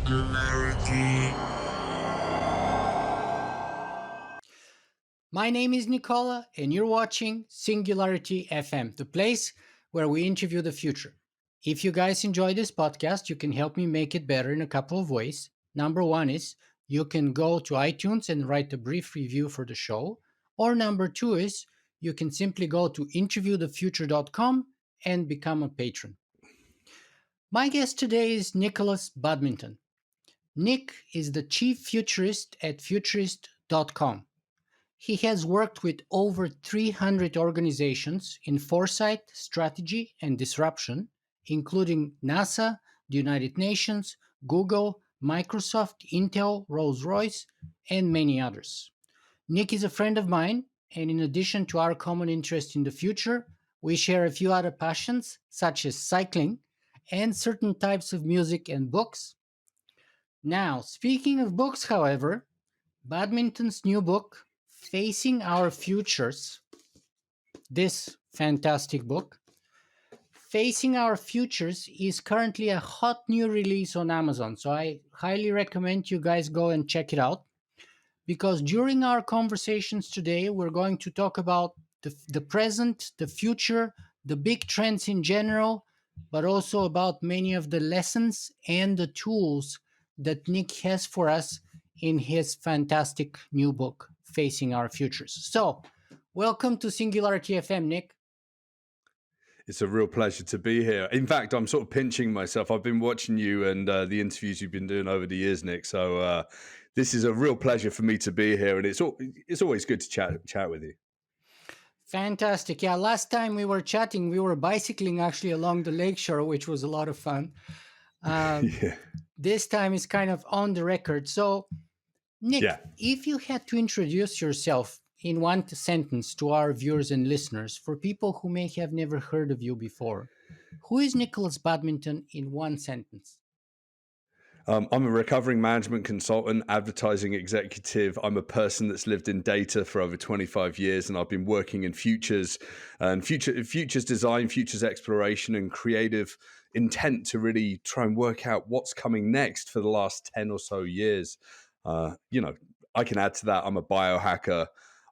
Singularity. My name is Nikola, and you're watching Singularity FM, the place where we interview the future. If you guys enjoy this podcast, you can help me make it better in a couple of ways. Number one is you can go to iTunes and write a brief review for the show. Or number two is you can simply go to interviewthefuture.com and become a patron. My guest today is Nikolas Badminton. Nick is the chief futurist at futurist.com. He has worked with over 300 organizations in foresight, strategy, and disruption, including NASA, the United Nations, Google, Microsoft, Intel, Rolls-Royce, and many others. Nick is a friend of mine, and in addition to our common interest in the future, we share a few other passions, such as cycling and certain types of music and books. Now, speaking of books, however, Badminton's new book, Facing Our Futures, this fantastic book, Facing Our Futures, is currently a hot new release on Amazon. So I highly recommend you guys go and check it out because during our conversations today, we're going to talk about the present, the future, the big trends in general, but also about many of the lessons and the tools that Nick has for us in his fantastic new book, Facing Our Futures. So, welcome to Singularity FM, Nick. It's a real pleasure to be here. In fact, I'm sort of pinching myself. I've been watching you and the interviews you've been doing over the years, Nick. So this is a real pleasure for me to be here, and it's always good to chat with you. Fantastic. Yeah, last time we were chatting, we were bicycling actually along the lakeshore, which was a lot of fun. Yeah. This time is kind of on the record. So, Nick, Yeah. if you had to introduce yourself in one sentence to our viewers and listeners, for people who may have never heard of you before, who is Nikolas Badminton in one sentence? I'm a recovering management consultant, advertising executive. I'm a person that's lived in data for over 25 years, and I've been working in futures and futures design, futures exploration, and creative intent to really try and work out what's coming next for the last 10 or so years. I can add to that. I'm a biohacker.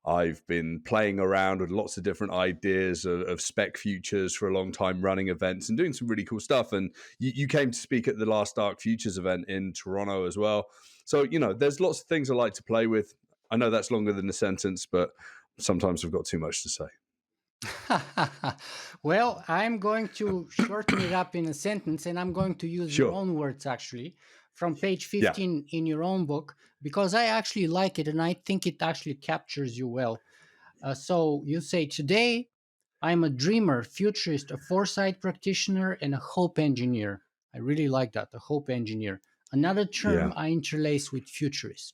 I've been playing around with lots of different ideas of spec futures for a long time, running events and doing some really cool stuff. And you came to speak at the last Dark Futures event in Toronto as well. So, there's lots of things I like to play with. I know that's longer than a sentence, but sometimes I've got too much to say. Well, I'm going to shorten it up in a sentence and I'm going to use your Sure. own words actually from page Yeah. 15 in your own book because I actually like it and I think it actually captures you well. So you say, today I'm a dreamer, futurist, a foresight practitioner, and a hope engineer. I really like that, a hope engineer. Another term Yeah. I interlace with futurist.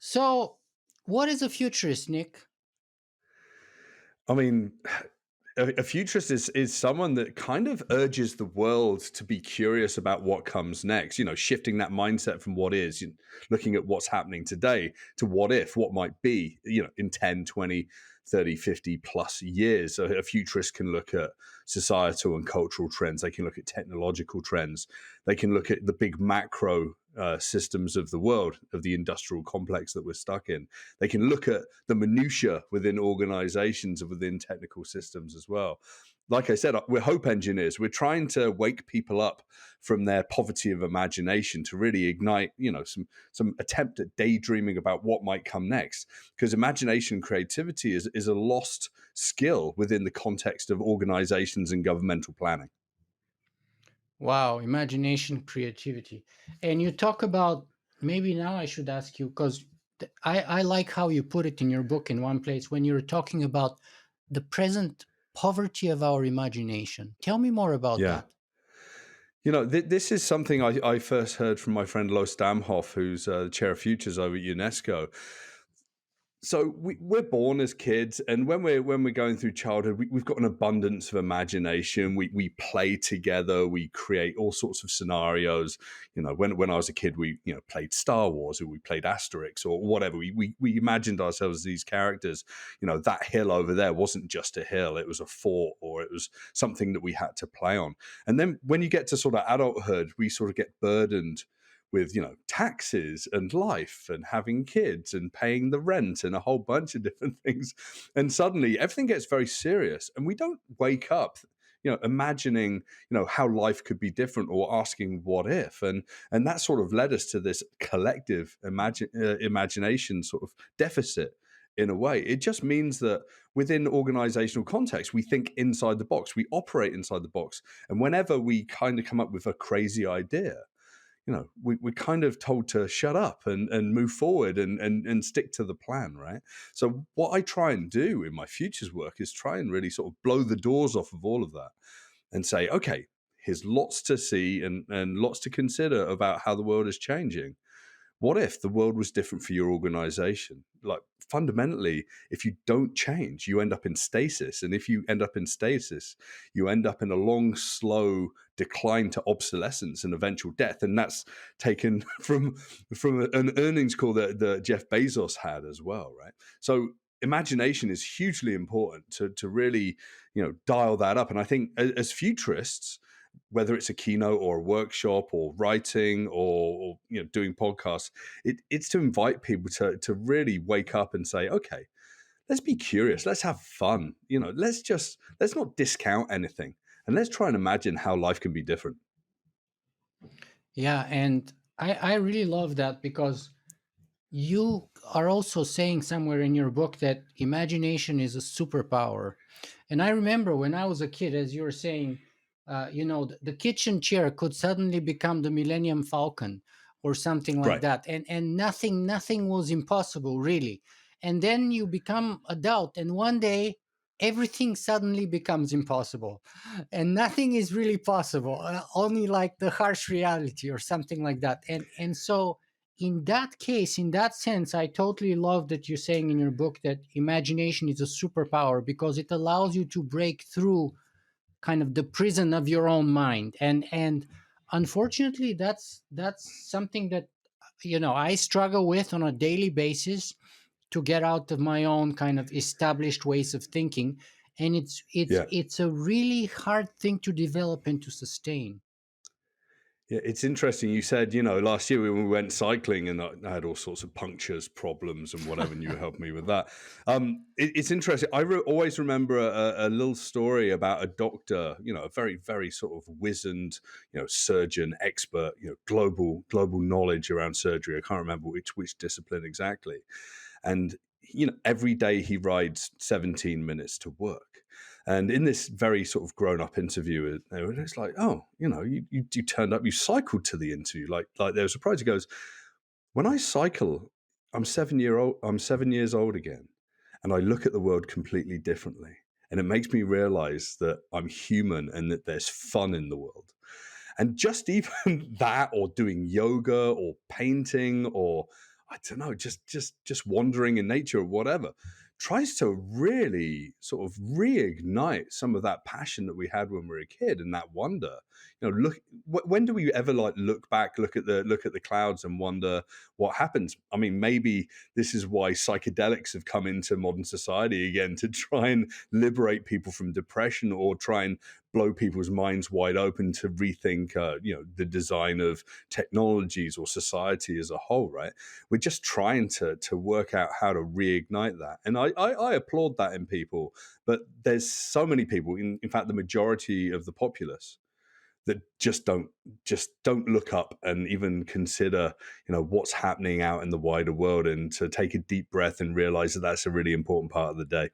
So, what is a futurist, Nick? I mean, a futurist is someone that kind of urges the world to be curious about what comes next, shifting that mindset from what is, looking at what's happening today to what if, what might be, in 10, 20, 30, 50 plus years. So a futurist can look at societal and cultural trends. They can look at technological trends. They can look at the big macro systems of the world, of the industrial complex that we're stuck in. They can look at the minutiae within organizations and within technical systems as well. Like I said, we're hope engineers. We're trying to wake people up from their poverty of imagination to really ignite, some attempt at daydreaming about what might come next. Because imagination and creativity is a lost skill within the context of organizations and governmental planning. Wow, imagination, creativity. And you talk about, maybe now I should ask you, because I like how you put it in your book in one place when you're talking about the present poverty of our imagination. Tell me more about Yeah. that. This is something I first heard from my friend Lo Stamhoff, who's the chair of futures over at UNESCO. So we're born as kids, and when we're going through childhood, we've got an abundance of imagination. We play together, we create all sorts of scenarios. When I was a kid, we played Star Wars, or we played Asterix, or whatever. We imagined ourselves as these characters. That hill over there wasn't just a hill; it was a fort, or it was something that we had to play on. And then when you get to sort of adulthood, we sort of get burdened with taxes and life and having kids and paying the rent and a whole bunch of different things, and suddenly everything gets very serious, and we don't wake up imagining how life could be different, or asking what if. And that sort of led us to this collective imagination sort of deficit. In a way, it just means that within organizational context, we think inside the box, we operate inside the box, and whenever we kind of come up with a crazy idea, we're kind of told to shut up and move forward and stick to the plan, right? So what I try and do in my futures work is try and really sort of blow the doors off of all of that and say, okay, here's lots to see and lots to consider about how the world is changing. What if the world was different for your organization? Like, fundamentally, if you don't change, you end up in stasis. And if you end up in stasis, you end up in a long, slow decline to obsolescence and eventual death. And that's taken from an earnings call that Jeff Bezos had as well, right? So imagination is hugely important to really, dial that up. And I think as futurists, whether it's a keynote or a workshop or writing or doing podcasts, it's to invite people to really wake up and say, okay, let's be curious, let's have fun, let's not discount anything, and let's try and imagine how life can be different. Yeah, and I really love that because you are also saying somewhere in your book that imagination is a superpower. And I remember when I was a kid, as you were saying, the kitchen chair could suddenly become the Millennium Falcon or something like Right. that, and nothing was impossible really. And then you become adult, and one day everything suddenly becomes impossible, and nothing is really possible, only like the harsh reality or something like that. And so in that case, in that sense, I totally love that you're saying in your book that imagination is a superpower because it allows you to break through kind of the prison of your own mind. And unfortunately, that's something that I struggle with on a daily basis to get out of my own kind of established ways of thinking. And Yeah. it's a really hard thing to develop and to sustain. Yeah, it's interesting. You said, last year when we went cycling, and I had all sorts of punctures, problems, and whatever, and you helped me with that. It's interesting. Always remember a little story about a doctor, a very, very sort of wizened, surgeon, expert, global knowledge around surgery. I can't remember which discipline exactly. And every day he rides 17 minutes to work. And in this very sort of grown-up interview, it's like, oh, you turned up, you cycled to the interview, like they were surprised. He goes, when I cycle, I'm 7 years old again, and I look at the world completely differently. And it makes me realize that I'm human and that there's fun in the world. And just even that, or doing yoga or painting, or I don't know, just wandering in nature or whatever, tries to really sort of reignite some of that passion that we had when we were a kid, and that wonder. Look, when do we ever like look back, look at the clouds and wonder what happens? I mean, maybe this is why psychedelics have come into modern society again, to try and liberate people from depression, or try and blow people's minds wide open to rethink, the design of technologies or society as a whole. Right? We're just trying to work out how to reignite that, and I applaud that in people. But there's so many people, in fact, the majority of the populace, that just don't look up and even consider, what's happening out in the wider world, and to take a deep breath and realize that that's a really important part of the day.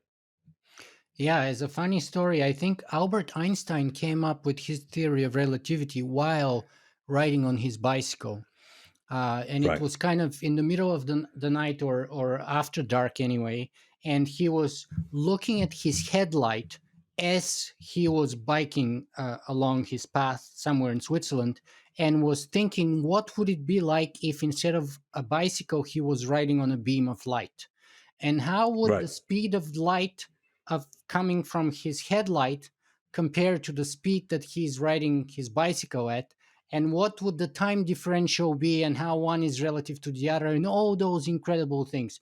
Yeah, as a funny story, I think Albert Einstein came up with his theory of relativity while riding on his bicycle. And it Right. was kind of in the middle of the night, or after dark anyway. And he was looking at his headlight as he was biking along his path somewhere in Switzerland, and was thinking, what would it be like if instead of a bicycle, he was riding on a beam of light? And how would Right. the speed of light of coming from his headlight compare to the speed that he's riding his bicycle at? And what would the time differential be, and how one is relative to the other, and all those incredible things.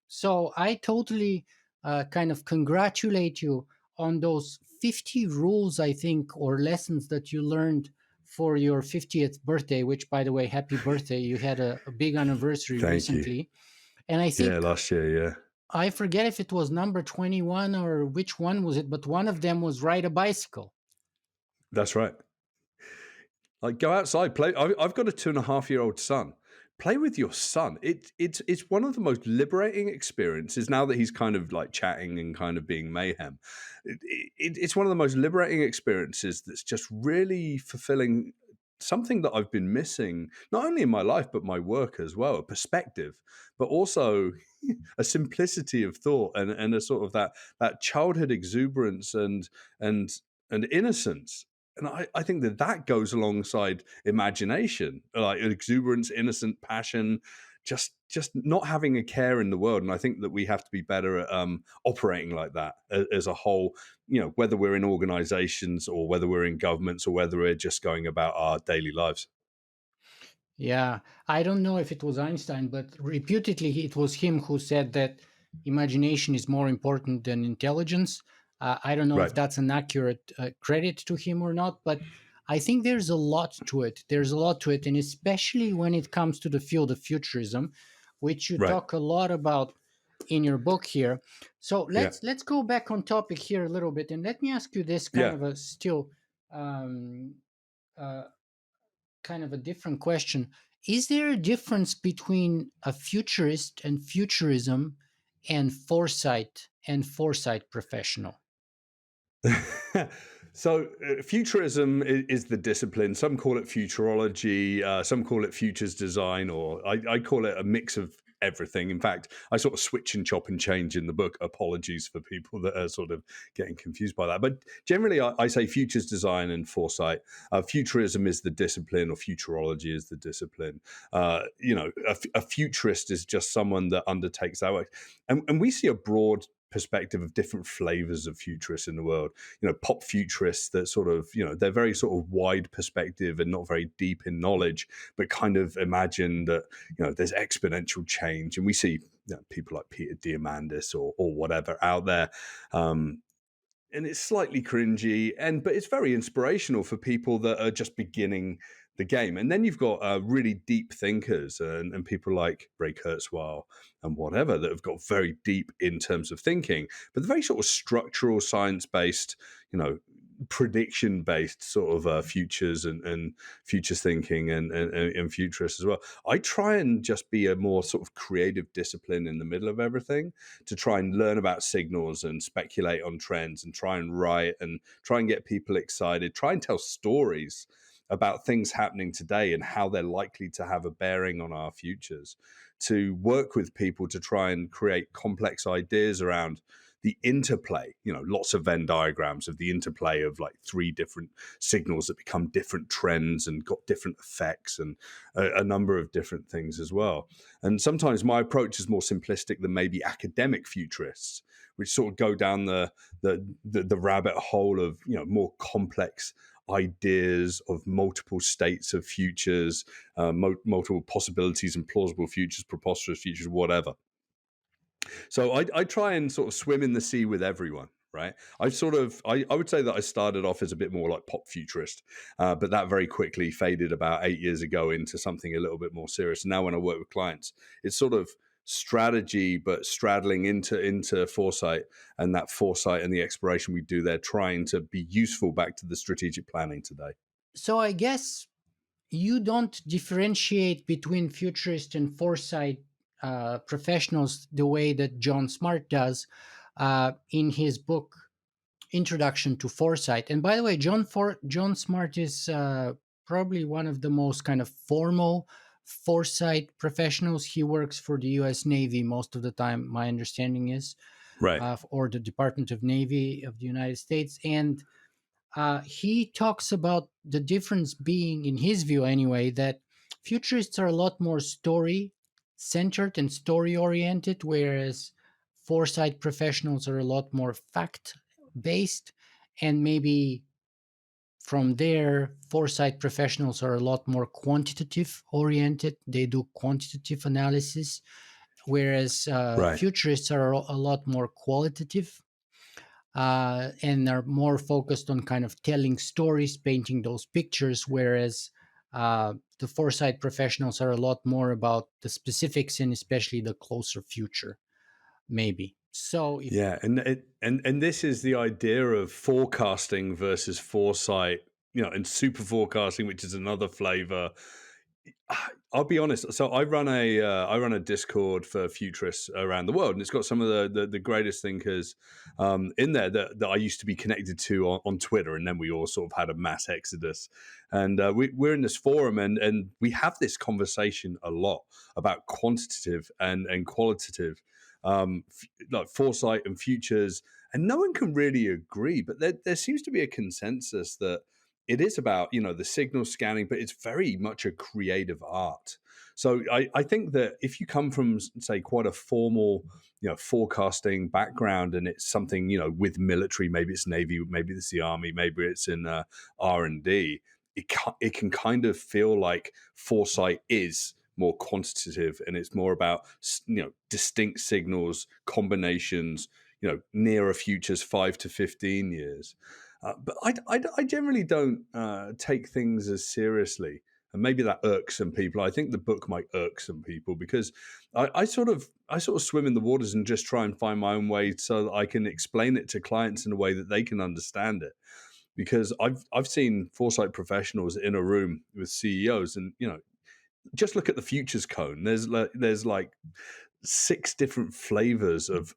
So I totally kind of congratulate you on those 50 rules, I think, or lessons that you learned for your 50th birthday, which, by the way, happy birthday. You had a big anniversary Thank you. recently. And I Yeah, think, last year, yeah. I forget if it was number 21 or which one was it, but one of them was ride a bicycle. That's right. Like, go outside, play. I've got a 2.5-year-old son. Play with your son. It's one of the most liberating experiences now that he's kind of like chatting and kind of being mayhem. It's one of the most liberating experiences that's just really fulfilling, something that I've been missing, not only in my life, but my work as well, a perspective, but also a simplicity of thought, and a sort of that childhood exuberance and and innocence. And I think that that goes alongside imagination, like exuberance, innocent passion, just not having a care in the world. And I think that we have to be better at operating like that as a whole. Whether we're in organizations or whether we're in governments or whether we're just going about our daily lives. Yeah, I don't know if it was Einstein, but reputedly it was him who said that imagination is more important than intelligence. I don't know if Right. that's an accurate credit to him or not, but I think there's a lot to it. There's a lot to it, and especially when it comes to the field of futurism, which you Right. talk a lot about in your book here. So Yeah. let's go back on topic here a little bit, and let me ask you this kind Yeah. of a still um, uh, kind of a different question. Is there a difference between a futurist and futurism and foresight professional? So, futurism is the discipline. Some call it futurology, some call it futures design, or I call it a mix of everything. In fact, I sort of switch and chop and change in the book. Apologies for people that are sort of getting confused by that. But generally, I say futures design and foresight. Futurism is the discipline, or futurology is the discipline. A futurist is just someone that undertakes that work. And we see a broad perspective of different flavors of futurists in the world. Pop futurists that sort of, they're very sort of wide perspective and not very deep in knowledge, but kind of imagine that, there's exponential change. And we see people like Peter Diamandis or whatever out there. And it's slightly cringy, but it's very inspirational for people that are just beginning the game. And then you've got really deep thinkers and people like Ray Kurzweil and whatever that have got very deep in terms of thinking, but they're very sort of structural, science based, prediction based sort of futures and futures thinking and futurists as well. I try and just be a more sort of creative discipline in the middle of everything, to try and learn about signals and speculate on trends and try and write and try and get people excited, try and tell stories about things happening today and how they're likely to have a bearing on our futures, to work with people to try and create complex ideas around the interplay, lots of Venn diagrams of the interplay of like three different signals that become different trends and got different effects, and a number of different things as well. And sometimes my approach is more simplistic than maybe academic futurists, which sort of go down the rabbit hole of more complex ideas of multiple states of futures, multiple possibilities and plausible futures, preposterous futures, whatever. So I try and sort of swim in the sea with everyone. Right. I would say that I started off as a bit more like pop futurist, but that very quickly faded about 8 years ago into something a little bit more serious. And now when I work with clients, it's sort of strategy, but straddling into foresight, and that foresight and the exploration we do there, trying to be useful back to the strategic planning today. So I guess you don't differentiate between futurist and foresight professionals the way that John Smart does in his book Introduction to Foresight. And by the way, John Smart is probably one of the most kind of formal foresight professionals. He works for the U.S. Navy most of the time. My understanding is, Right. or the Department of Navy of the United States, and he talks about the difference being, in his view anyway, that futurists are a lot more story centered and story oriented, whereas foresight professionals are a lot more fact based, and maybe from there, foresight professionals are a lot more quantitative oriented. They do quantitative analysis, whereas Right. futurists are a lot more qualitative, and are more focused on kind of telling stories, painting those pictures, whereas the foresight professionals are a lot more about the specifics and especially the closer future, maybe. So if Yeah, and this is the idea of forecasting versus foresight, and super forecasting, which is another flavor. I'll be honest. So I run a Discord for futurists around the world, and it's got some of the greatest thinkers in there that I used to be connected to on Twitter, and then we all sort of had a mass exodus. And we're in this forum, and we have this conversation a lot about quantitative and qualitative, like foresight and futures, and no one can really agree. But there seems to be a consensus that it is about the signal scanning, but it's very much a creative art. So I think that if you come from, say, quite a formal forecasting background, and it's something with military, maybe it's Navy, maybe it's the Army, maybe it's in R&D, it can kind of feel like foresight is more quantitative, and it's more about distinct signals, combinations, nearer futures 5 to 15 years. But I generally don't take things as seriously, and maybe that irks some people. I think the book might irk some people because I sort of swim in the waters and just try and find my own way so that I can explain it to clients in a way that they can understand it. Because I've seen foresight professionals in a room with CEOs, and just look at the futures cone. There's like six different flavors of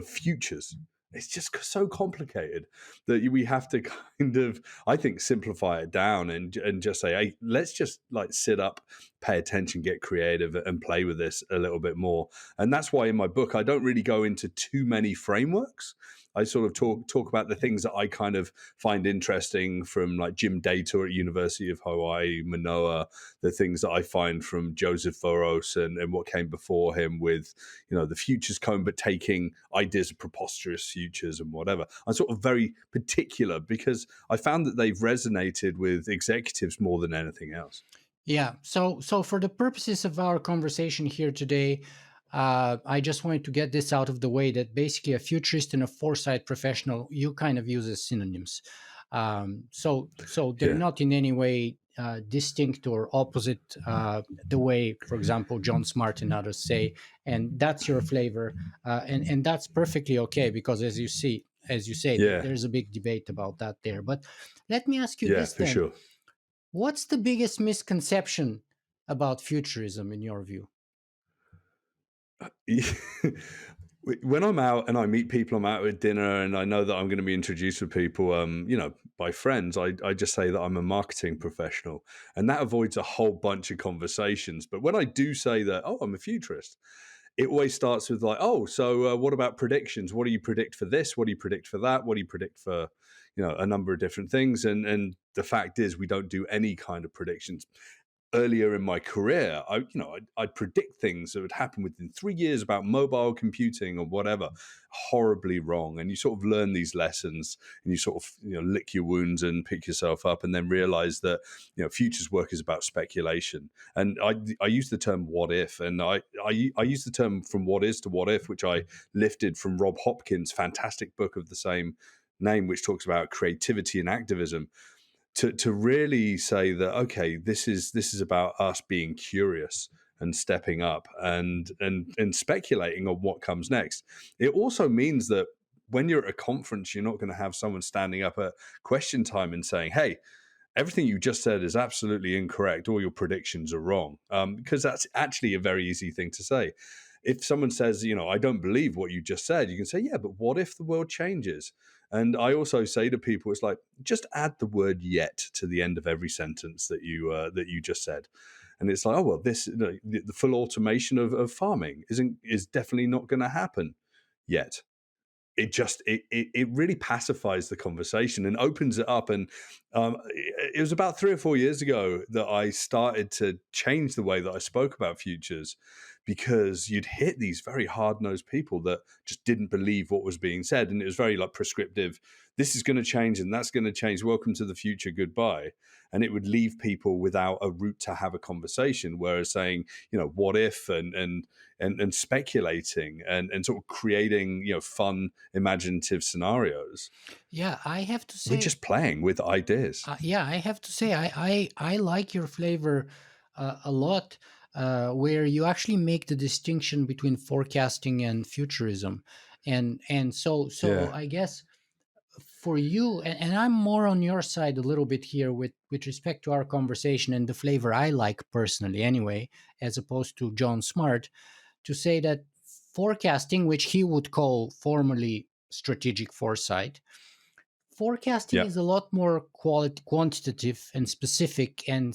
futures. It's just so complicated that we have to kind of, I think, simplify it down and just say, hey, let's just like sit up, pay attention, get creative, and play with this a little bit more. And that's why in my book I don't really go into too many frameworks. I sort of talk about the things that I kind of find interesting, from like Jim Dator at University of Hawaii, Manoa, the things that I find from Joseph Voros and what came before him with, the futures cone, but taking ideas of preposterous futures and whatever. I'm sort of very particular because I found that they've resonated with executives more than anything else. Yeah. So for the purposes of our conversation here today, I just wanted to get this out of the way that basically a futurist and a foresight professional you kind of use as synonyms. So they're Yeah. not in any way distinct or opposite, the way, for example, John Smart and others say, and that's your flavor, and that's perfectly okay because as you say, Yeah. there's a big debate about that there. But let me ask you Yeah, this for then: sure. what's the biggest misconception about futurism in your view? When I'm out and I meet people, I'm out at dinner and I know that I'm going to be introduced with people, by friends, I just say that I'm a marketing professional, and that avoids a whole bunch of conversations. But when I do say that, oh, I'm a futurist, it always starts with like, oh, so what about predictions? What do you predict for this? What do you predict for that? What do you predict for, a number of different things? And the fact is, we don't do any kind of predictions. Earlier in my career, I'd predict things that would happen within 3 years about mobile computing or whatever. Horribly wrong. And you sort of learn these lessons, and you sort of lick your wounds and pick yourself up, and then realize that futures work is about speculation. And I use the term what if, and I use the term from what is to what if, which I lifted from Rob Hopkins' fantastic book of the same name, which talks about creativity and activism, to really say that, okay, this is about us being curious and stepping up and speculating on what comes next. It also means that when you're at a conference, you're not going to have someone standing up at question time and saying, hey, everything you just said is absolutely incorrect. All your predictions are wrong. Because that's actually a very easy thing to say. If someone says, I don't believe what you just said, you can say, yeah, but what if the world changes? And I also say to people, it's like, just add the word yet to the end of every sentence that you just said. And it's like, oh, well, the full automation of farming is definitely not going to happen yet. It really pacifies the conversation and opens it up. And it was about 3 or 4 years ago that I started to change the way that I spoke about futures, because you'd hit these very hard-nosed people that just didn't believe what was being said, and it was very like prescriptive. This is going to change and that's going to change. Welcome to the future. Goodbye. And it would leave people without a route to have a conversation. Whereas saying, what if, and speculating and sort of creating, fun, imaginative scenarios. Yeah, I have to We're say, just playing with ideas. yeah, I have to say, I like your flavor a lot, where you actually make the distinction between forecasting and futurism, and so Yeah. I guess for you, and I'm more on your side a little bit here with respect to our conversation and the flavor I like personally, anyway, as opposed to John Smart, to say that forecasting, which he would call formally strategic foresight, forecasting Yeah. is a lot more quantitative and specific, and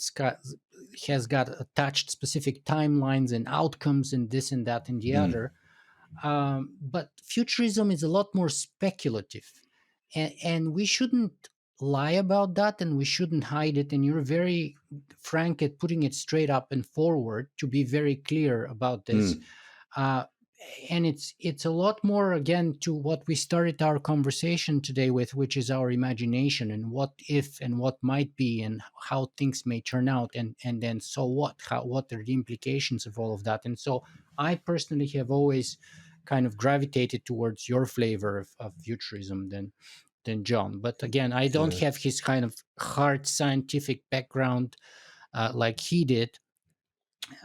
has got attached specific timelines and outcomes and this and that and the Mm, other. But futurism is a lot more speculative, and we shouldn't lie about that, and we shouldn't hide it. And you're very frank at putting it straight up and forward to be very clear about this. mm, uh, and it's a lot more, again, to what we started our conversation today with, which is our imagination and what if and what might be and how things may turn out, and then so what are the implications of all of that. And so I personally have always kind of gravitated towards your flavor of futurism than John. But again, I don't yeah. have his kind of hard scientific background like he did,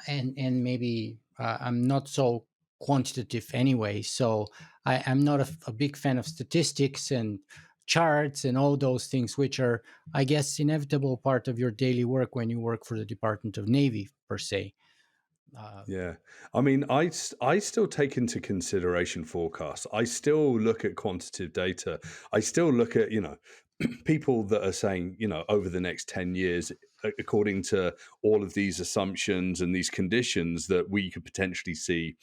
and maybe I'm not so quantitative anyway. So I'm not a big fan of statistics and charts and all those things, which are, I guess, inevitable part of your daily work when you work for the Department of Navy, per se. Uh, Yeah. I mean, I still take into consideration forecasts. I still look at quantitative data. I still look at, people that are saying, over the next 10 years, according to all of these assumptions and these conditions, that we could potentially see,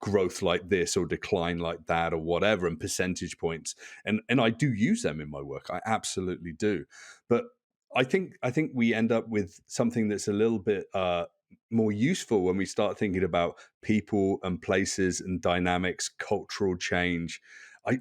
growth like this or decline like that or whatever, and percentage points. And I do use them in my work. I absolutely do. But I think we end up with something that's a little bit more useful when we start thinking about people and places and dynamics, cultural change.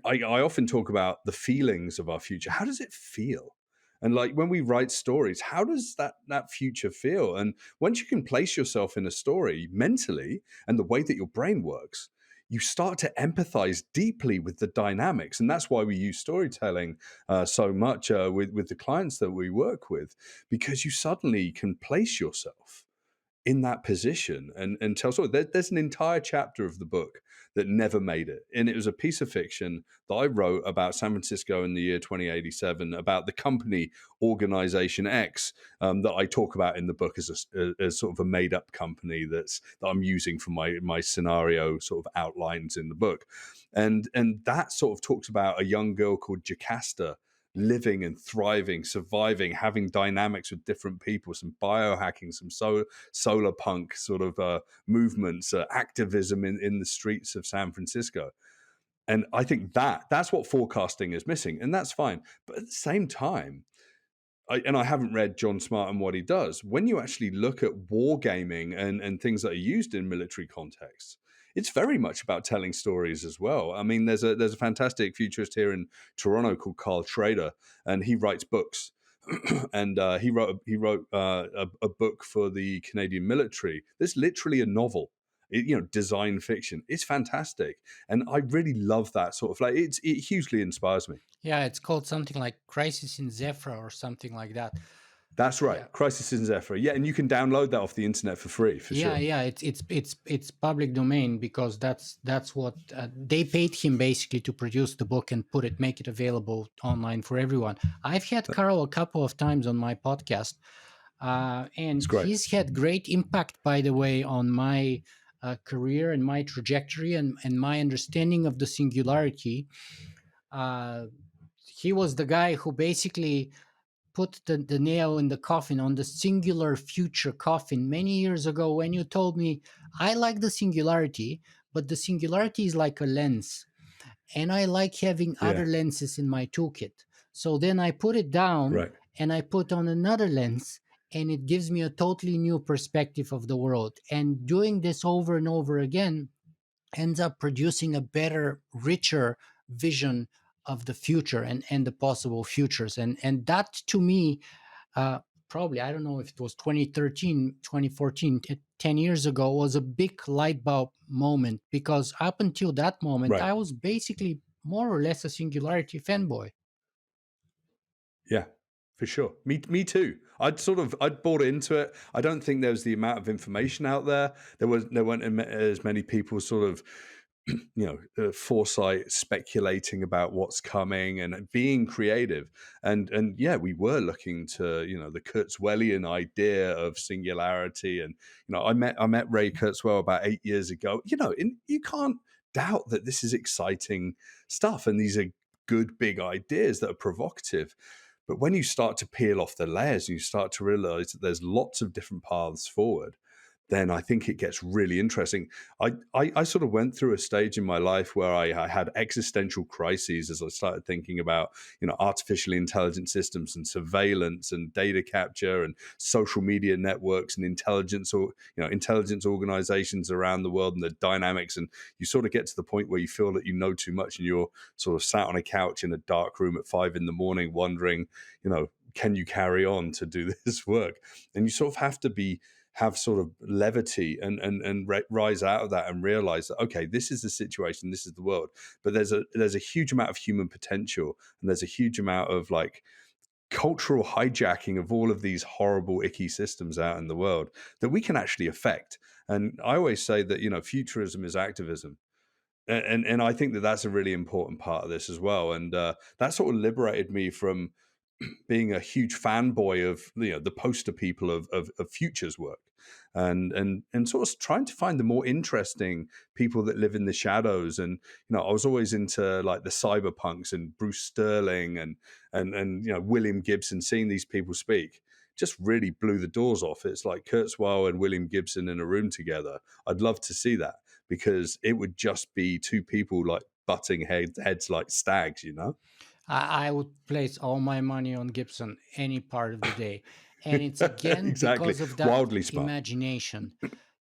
I often talk about the feelings of our future. How does it feel? And like when we write stories, how does that future feel? And once you can place yourself in a story mentally and the way that your brain works, you start to empathize deeply with the dynamics, and that's why we use storytelling so much with the clients that we work with, because you suddenly can place yourself in that position and tell story. There's an entire chapter of the book that never made it, and it was a piece of fiction that I wrote about San Francisco in the year 2087, about the company Organization X, that I talk about in the book as sort of a made up company that I'm using for my scenario sort of outlines in the book, and that sort of talks about a young girl called Jocasta living and thriving, surviving, having dynamics with different people, some biohacking, some solar punk sort of movements, activism in the streets of San Francisco. And I think that's what forecasting is missing, and that's fine. But at the same time, I haven't read John Smart and what he does. When you actually look at wargaming and things that are used in military contexts, it's very much about telling stories as well. I mean, there's a fantastic futurist here in Toronto called Karl Schroeder, and he writes books. And he wrote a book for the Canadian military. There's literally a novel, design fiction. It's fantastic, and I really love that sort of like it hugely inspires me. yeah, it's called something like Crisis in Zephyr or something like that. That's right. Yeah. Crisis in Zephyr. Yeah, and you can download that off the internet for free, for Yeah, sure. yeah, it's public domain, because that's what they paid him basically to produce the book and make it available online for everyone. I've had Carl a couple of times on my podcast, It's and great. he's had great impact, by the way, on my career and my trajectory and my understanding of the singularity. Uh, he was the guy who basically put the nail in the coffin on the singular future coffin many years ago, when you told me, I like the singularity, but the singularity is like a lens, and I like having other Yeah, lenses in my toolkit. So then I put it down right. and I put on another lens, and it gives me a totally new perspective of the world. And doing this over and over again ends up producing a better, richer vision of the future and the possible futures. And that to me, uh, probably, I don't know if it was 2013, 2014, 10 years ago, was a big light bulb moment, because up until that moment, Right. I was basically more or less a Singularity fanboy. Yeah, for sure. Me too. I'd bought into it. I don't think there was the amount of information out there. There weren't as many people sort of foresight, speculating about what's coming and being creative. And yeah, we were looking to the Kurzweilian idea of singularity. And I met Ray Kurzweil about 8 years ago. You can't doubt that this is exciting stuff, and these are good big ideas that are provocative. But when you start to peel off the layers and you start to realize that there's lots of different paths forward, then I think it gets really interesting. I sort of went through a stage in my life where I had existential crises as I started thinking about artificially intelligent systems and surveillance and data capture and social media networks and intelligence, or intelligence organizations around the world and the dynamics. And you sort of get to the point where you feel that you know too much, and you're sort of sat on a couch in a dark room at 5 a.m. wondering, can you carry on to do this work? And you sort of have sort of levity and rise out of that and realize that, okay, this is the situation, this is the world, but there's a huge amount of human potential, and there's a huge amount of like cultural hijacking of all of these horrible icky systems out in the world that we can actually affect. And I always say that futurism is activism. And I think that that's a really important part of this as well. And that sort of liberated me from being a huge fanboy of the poster people of futures work, and sort of trying to find the more interesting people that live in the shadows. And I was always into like the cyberpunks and Bruce Sterling and William Gibson. Seeing these people speak just really blew the doors off. It's like Kurzweil and William Gibson in a room together. I'd love to see that, because it would just be two people like butting heads like stags. I would place all my money on Gibson any part of the day. And it's again Exactly. because of that Wildly smart. imagination.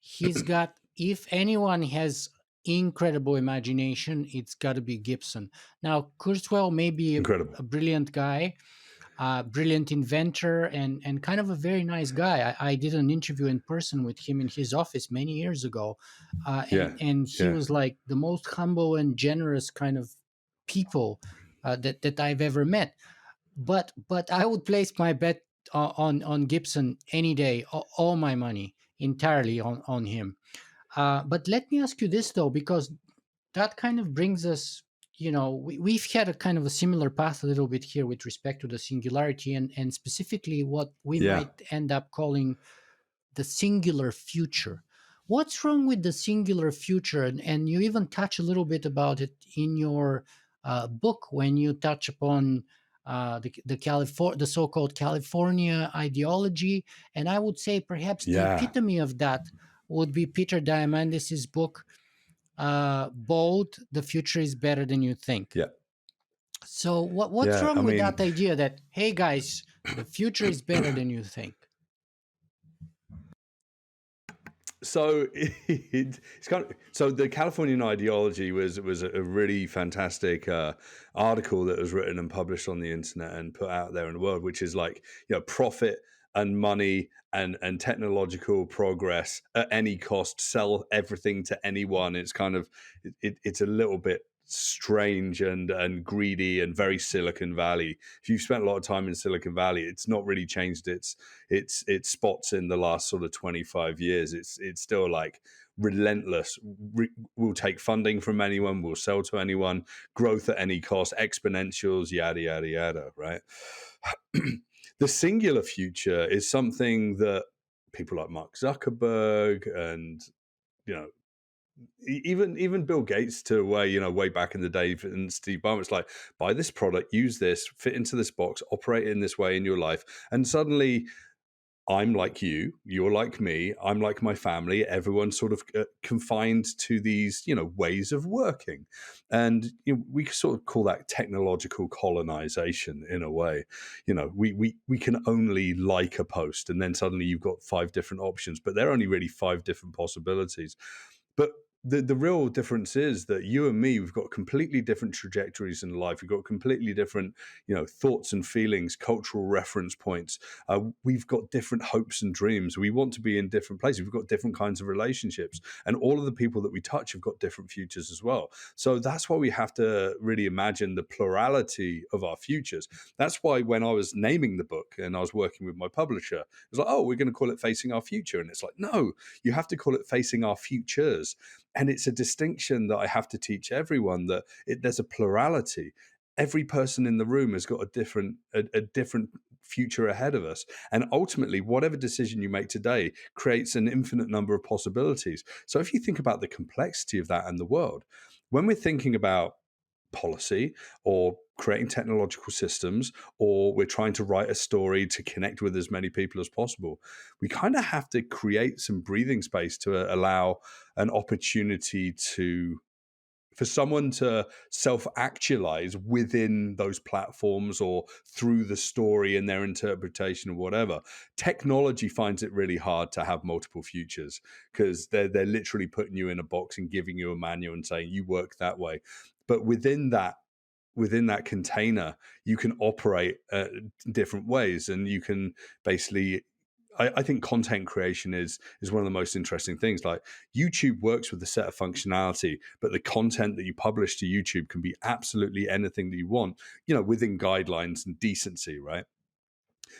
He's got, if anyone has incredible imagination, it's got to be Gibson. Now, Kurzweil may be Incredible. a brilliant guy, brilliant inventor, and kind of a very nice guy. I did an interview in person with him in his office many years ago, and Yeah. and he Yeah. was like the most humble and generous kind of people that I've ever met. But I would place my bet on Gibson any day, all my money entirely on him. But let me ask you this though, because that kind of brings us, we've had a kind of a similar path a little bit here with respect to the singularity, and specifically what we Yeah. might end up calling the singular future. What's wrong with the singular future? And you even touch a little bit about it in your book when you touch upon the so-called California ideology. And I would say perhaps the Yeah. epitome of that would be Peter Diamandis's book, Bold, The Future is Better Than You Think. Yeah. So what's Yeah. wrong I with mean, that idea that, hey guys, the future is better than you think? so it's kind of so the Californian ideology was a really fantastic article that was written and published on the internet and put out there in the world, which is like profit and money and technological progress at any cost, sell everything to anyone. It's kind of it's a little bit strange and greedy and very Silicon Valley. If you've spent a lot of time in Silicon Valley, it's not really changed its spots in the last sort of 25 years. It's still like relentless. We'll take funding from anyone, we'll sell to anyone, growth at any cost, exponentials, yada yada yada, right? The singular future is something that people like Mark Zuckerberg and you know even Bill Gates, to where way back in the day, and Steve Ballmer, it's like, buy this product, use this, fit into this box, operate in this way in your life, and suddenly I'm like you, you're like me, I'm like my family. Everyone's sort of confined to these, ways of working, and we sort of call that technological colonization in a way. We can only like a post, and then suddenly you've got five different options, but they're only really five different possibilities. But the real difference is that you and me, we've got completely different trajectories in life. We've got completely different, thoughts and feelings, cultural reference points. We've got different hopes and dreams. We want to be in different places. We've got different kinds of relationships, and all of the people that we touch have got different futures as well. So that's why we have to really imagine the plurality of our futures. That's why when I was naming the book and I was working with my publisher, it was like, oh, we're going to call it Facing Our Future. And it's like, no, you have to call it Facing Our Futures. And it's a distinction that I have to teach everyone, that there's a plurality. Every person in the room has got a different future ahead of us. And ultimately, whatever decision you make today creates an infinite number of possibilities. So if you think about the complexity of that and the world, when we're thinking about policy or creating technological systems, or we're trying to write a story to connect with as many people as possible, we kind of have to create some breathing space to allow an opportunity for someone to self-actualize within those platforms or through the story and their interpretation or whatever. Technology finds it really hard to have multiple futures, because they're literally putting you in a box and giving you a manual and saying you work that way. But within that container, you can operate different ways, and you can basically. I think content creation is one of the most interesting things. Like, YouTube works with a set of functionality, but the content that you publish to YouTube can be absolutely anything that you want, within guidelines and decency, right?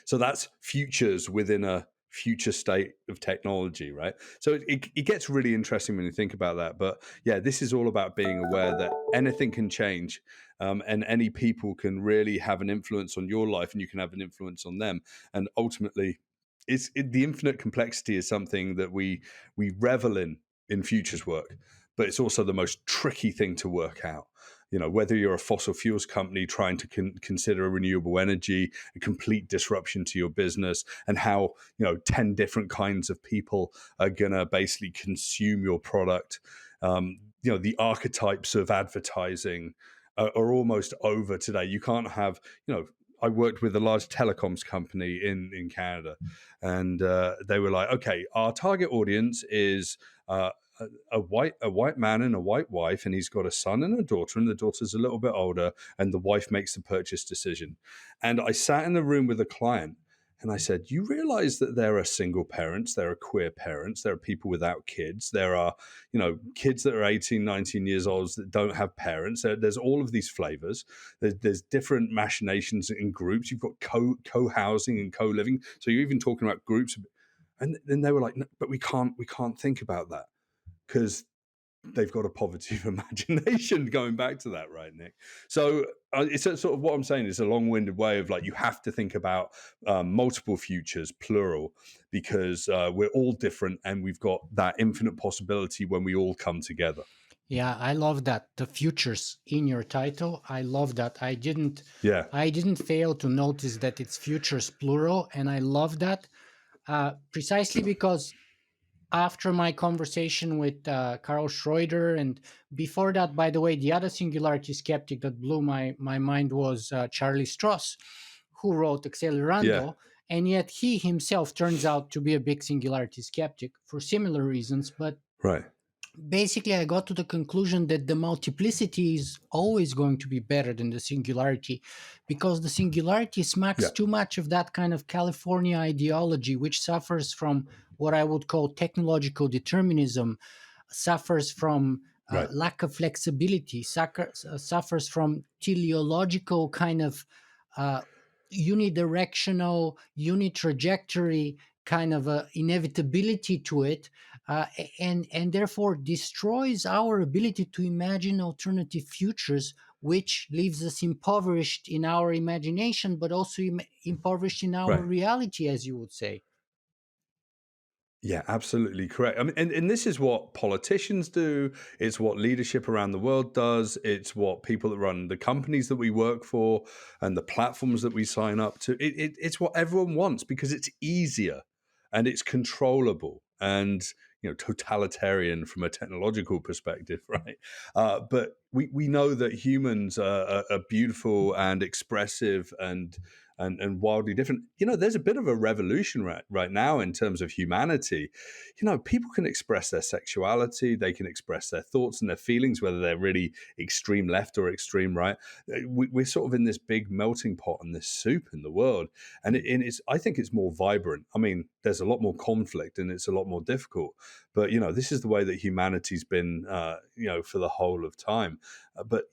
So that's futures within a future state of technology, right? So it gets really interesting when you think about that. But yeah, this is all about being aware that anything can change, and any people can really have an influence on your life, and you can have an influence on them. And ultimately, the infinite complexity is something that we revel in futures work, but it's also the most tricky thing to work out. Whether you're a fossil fuels company trying to consider renewable energy, a complete disruption to your business, and how 10 different kinds of people are going to basically consume your product. The archetypes of advertising are almost over today. You can't have, I worked with a large telecoms company in Canada, and they were like, okay, our target audience is a white man and a white wife, and he's got a son and a daughter, and the daughter's a little bit older, and the wife makes the purchase decision. And I sat in the room with a client, and I said, you realize that there are single parents, there are queer parents, there are people without kids, there are kids that are 18, 19 years old that don't have parents. There's all of these flavors. There's different machinations in groups. You've got co-housing and co-living, so you're even talking about groups. And then they were like, no, but we can't think about that, because they've got a poverty of imagination. Going back to that, right, Nick? So it's sort of what I'm saying is a long-winded way of, like, you have to think about multiple futures, plural, because we're all different, and we've got that infinite possibility when we all come together. Yeah, I love that. The futures in your title. I love that. Yeah, I didn't fail to notice that it's futures plural, and I love that precisely because after my conversation with Karl Schroeder, and before that, by the way, the other singularity skeptic that blew my mind was Charlie Strauss, who wrote yeah, Accelerando, and yet he himself turns out to be a big singularity skeptic for similar reasons. But right, basically, I got to the conclusion that the multiplicity is always going to be better than the singularity, because the singularity smacks yeah, too much of that kind of California ideology, which suffers from what I would call technological determinism, suffers from right, lack of flexibility, suffers from teleological kind of uh, unidirectional, unitrajectory kind of inevitability to it, and therefore destroys our ability to imagine alternative futures, which leaves us impoverished in our imagination, but also impoverished in our right. reality, as you would say. Yeah, absolutely correct. I mean, and this is what politicians do. It's what leadership around the world does. It's what people that run the companies that we work for and the platforms that we sign up to. It's what everyone wants, because it's easier. and it's controllable and totalitarian from a technological perspective, right? But we know that humans are beautiful and expressive and wildly different. There's a bit of a revolution right now in terms of humanity. People can express their sexuality, they can express their thoughts and their feelings, whether they're really extreme left or extreme right. We're sort of in this big melting pot and this soup in the world, and it's I think it's more vibrant. I mean, there's a lot more conflict and it's a lot more difficult, but this is the way that humanity's been, for the whole of time. But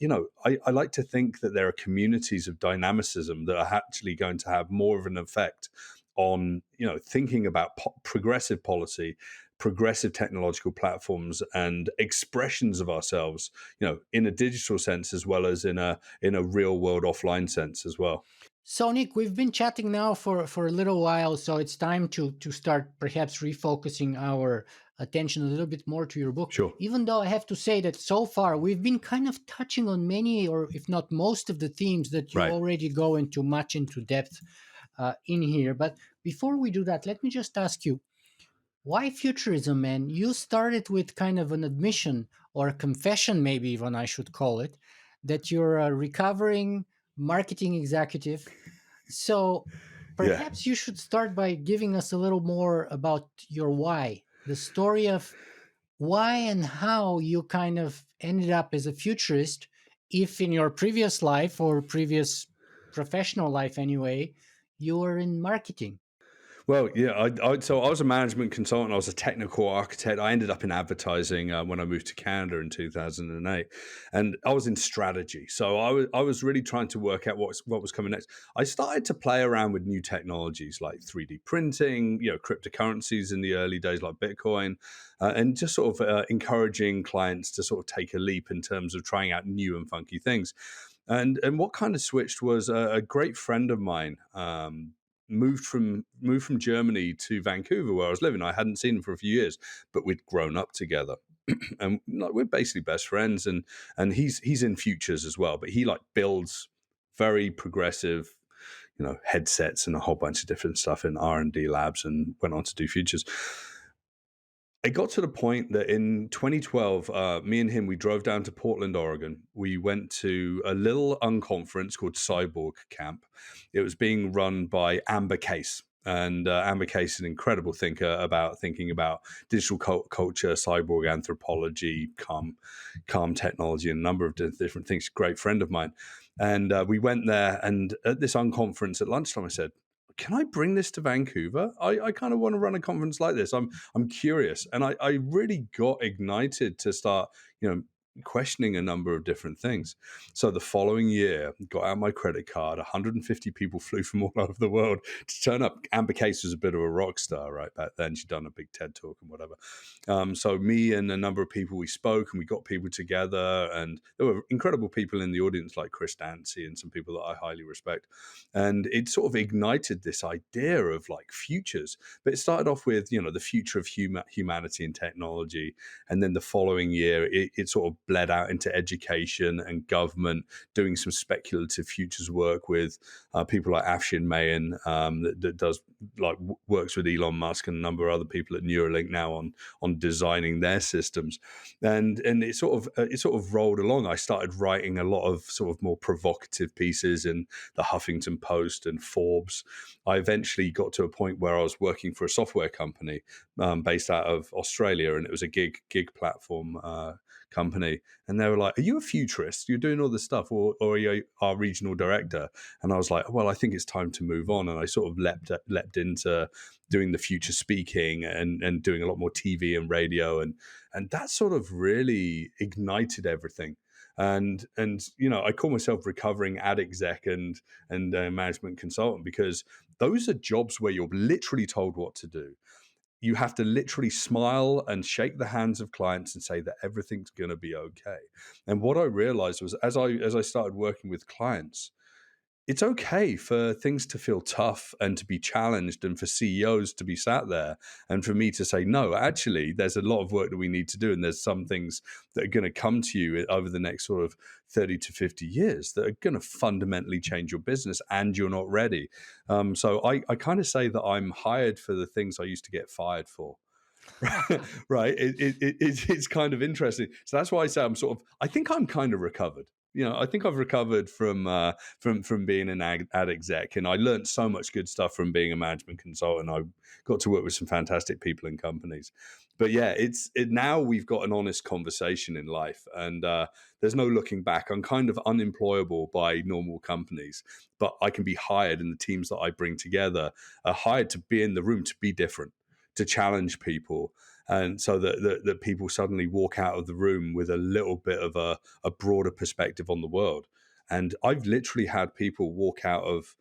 I like to think that there are communities of dynamicism that are actually going to have more of an effect on thinking about progressive policy, progressive technological platforms, and expressions of ourselves, in a digital sense as well as in a real world offline sense as well. So, Nick, we've been chatting now for a little while, so it's time to start perhaps refocusing our attention a little bit more to your book. Sure. Even though I have to say that so far we've been kind of touching on many, or if not most, of the themes that you Right. already go into much into depth in here. But before we do that, let me just ask you, why futurism, man? You started with kind of an admission or a confession, maybe even I should call it, that you're a recovering marketing executive. So Yeah. perhaps you should start by giving us a little more about your why, the story of why and how you kind of ended up as a futurist, if in your previous life or previous professional life anyway, you were in marketing. Well, yeah. So I was a management consultant. I was a technical architect. I ended up in advertising when I moved to Canada in 2008, and I was in strategy. So I was really trying to work out what was coming next. I started to play around with new technologies like 3D printing, cryptocurrencies in the early days like Bitcoin, and just sort of encouraging clients to sort of take a leap in terms of trying out new and funky things. And what kind of switched was a great friend of mine. Moved from Germany to Vancouver where I was living. I hadn't seen him for a few years, but we'd grown up together. And like, we're basically best friends, and he's in futures as well, but he like builds very progressive headsets and a whole bunch of different stuff in R&D labs, and went on to do futures. It got to the point that in 2012, me and him, we drove down to Portland, Oregon. We went to a little unconference called Cyborg Camp. It was being run by Amber Case. And Amber Case is an incredible thinker about thinking about digital culture, cyborg anthropology, calm technology, and a number of different things. Great friend of mine. And we went there, and at this unconference at lunchtime, I said, can I bring this to Vancouver? I kind of want to run a conference like this. I'm curious. And I really got ignited to start, questioning a number of different things. So the following year, got out my credit card. 150 people flew from all over the world to turn up. Amber Case was a bit of a rock star right back then. She'd done a big TED talk and whatever. So me and a number of people, we spoke and we got people together. And there were incredible people in the audience like Chris Dancy and some people that I highly respect. And it sort of ignited this idea of like futures. But it started off with, the future of humanity and technology. And then the following year, it sort of bled out into education and government, doing some speculative futures work with people like Afshin Mayan, that does like works with Elon Musk and a number of other people at Neuralink now on designing their systems. And it sort of rolled along. I started writing a lot of sort of more provocative pieces in the Huffington Post and Forbes. I eventually got to a point where I was working for a software company based out of Australia, and it was a gig platform company. And they were like, "Are you a futurist? You're doing all this stuff, or are you our regional director?" And I was like, "Well, I think it's time to move on." And I sort of leapt into doing the future speaking and doing a lot more TV and radio, and that sort of really ignited everything. And I call myself recovering ad exec and management consultant, because those are jobs where you're literally told what to do. You have to literally smile and shake the hands of clients and say that everything's going to be okay. And what I realized was, as I started working with clients, it's okay for things to feel tough and to be challenged and for CEOs to be sat there and for me to say, no, actually, there's a lot of work that we need to do. And there's some things that are going to come to you over the next sort of 30 to 50 years that are going to fundamentally change your business and you're not ready. So I kind of say that I'm hired for the things I used to get fired for. Right. It's kind of interesting. So that's why I say I think I'm kind of recovered. I think I've recovered from being an ad exec, and I learned so much good stuff from being a management consultant. I got to work with some fantastic people in companies. But yeah, now we've got an honest conversation in life, and there's no looking back. I'm kind of unemployable by normal companies, but I can be hired, and the teams that I bring together are hired to be in the room to be different, to challenge people, and so that people suddenly walk out of the room with a little bit of a broader perspective on the world. And I've literally had people walk out of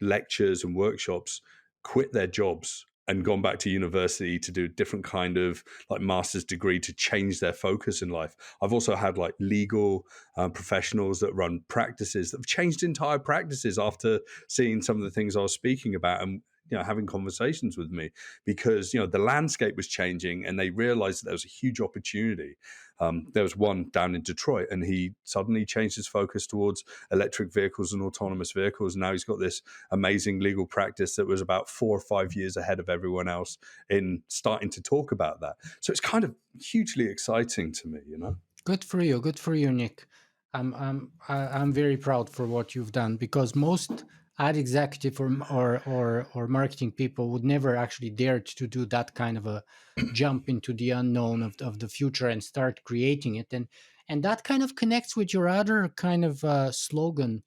lectures and workshops, quit their jobs and gone back to university to do a different kind of like master's degree to change their focus in life. I've also had like legal professionals that run practices that have changed entire practices after seeing some of the things I was speaking about, and having conversations with me, because the landscape was changing and they realized that there was a huge opportunity. There was one down in Detroit, and he suddenly changed his focus towards electric vehicles and autonomous vehicles. And now he's got this amazing legal practice that was about 4 or 5 years ahead of everyone else in starting to talk about that. So it's kind of hugely exciting to me. Good for you. Good for you, Nick. I'm very proud for what you've done, because most ad executive or marketing people would never actually dare to do that kind of a jump into the unknown of the future and start creating it. And that kind of connects with your other kind of slogan.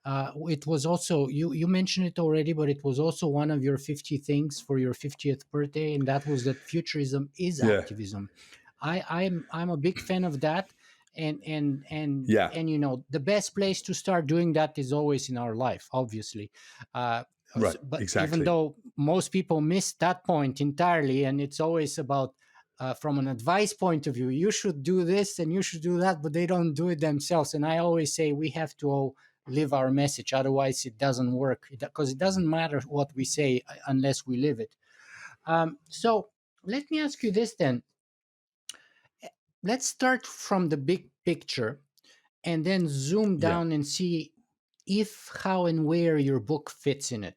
It was also, you mentioned it already, but it was also one of your 50 things for your 50th birthday, and that was that futurism is Yeah, activism. I'm a big fan of that, yeah, and the best place to start doing that is always in our life, obviously. uh, right, but even exactly. though most people miss that point entirely, and it's always about, from an advice point of view, you should do this and you should do that, but they don't do it themselves. And I always say we have to all live our message, otherwise it doesn't work, because it doesn't matter what we say unless we live it. So let me ask you this then. Let's start from the big picture and then zoom Yeah. down and see if, how, and where your book fits in it.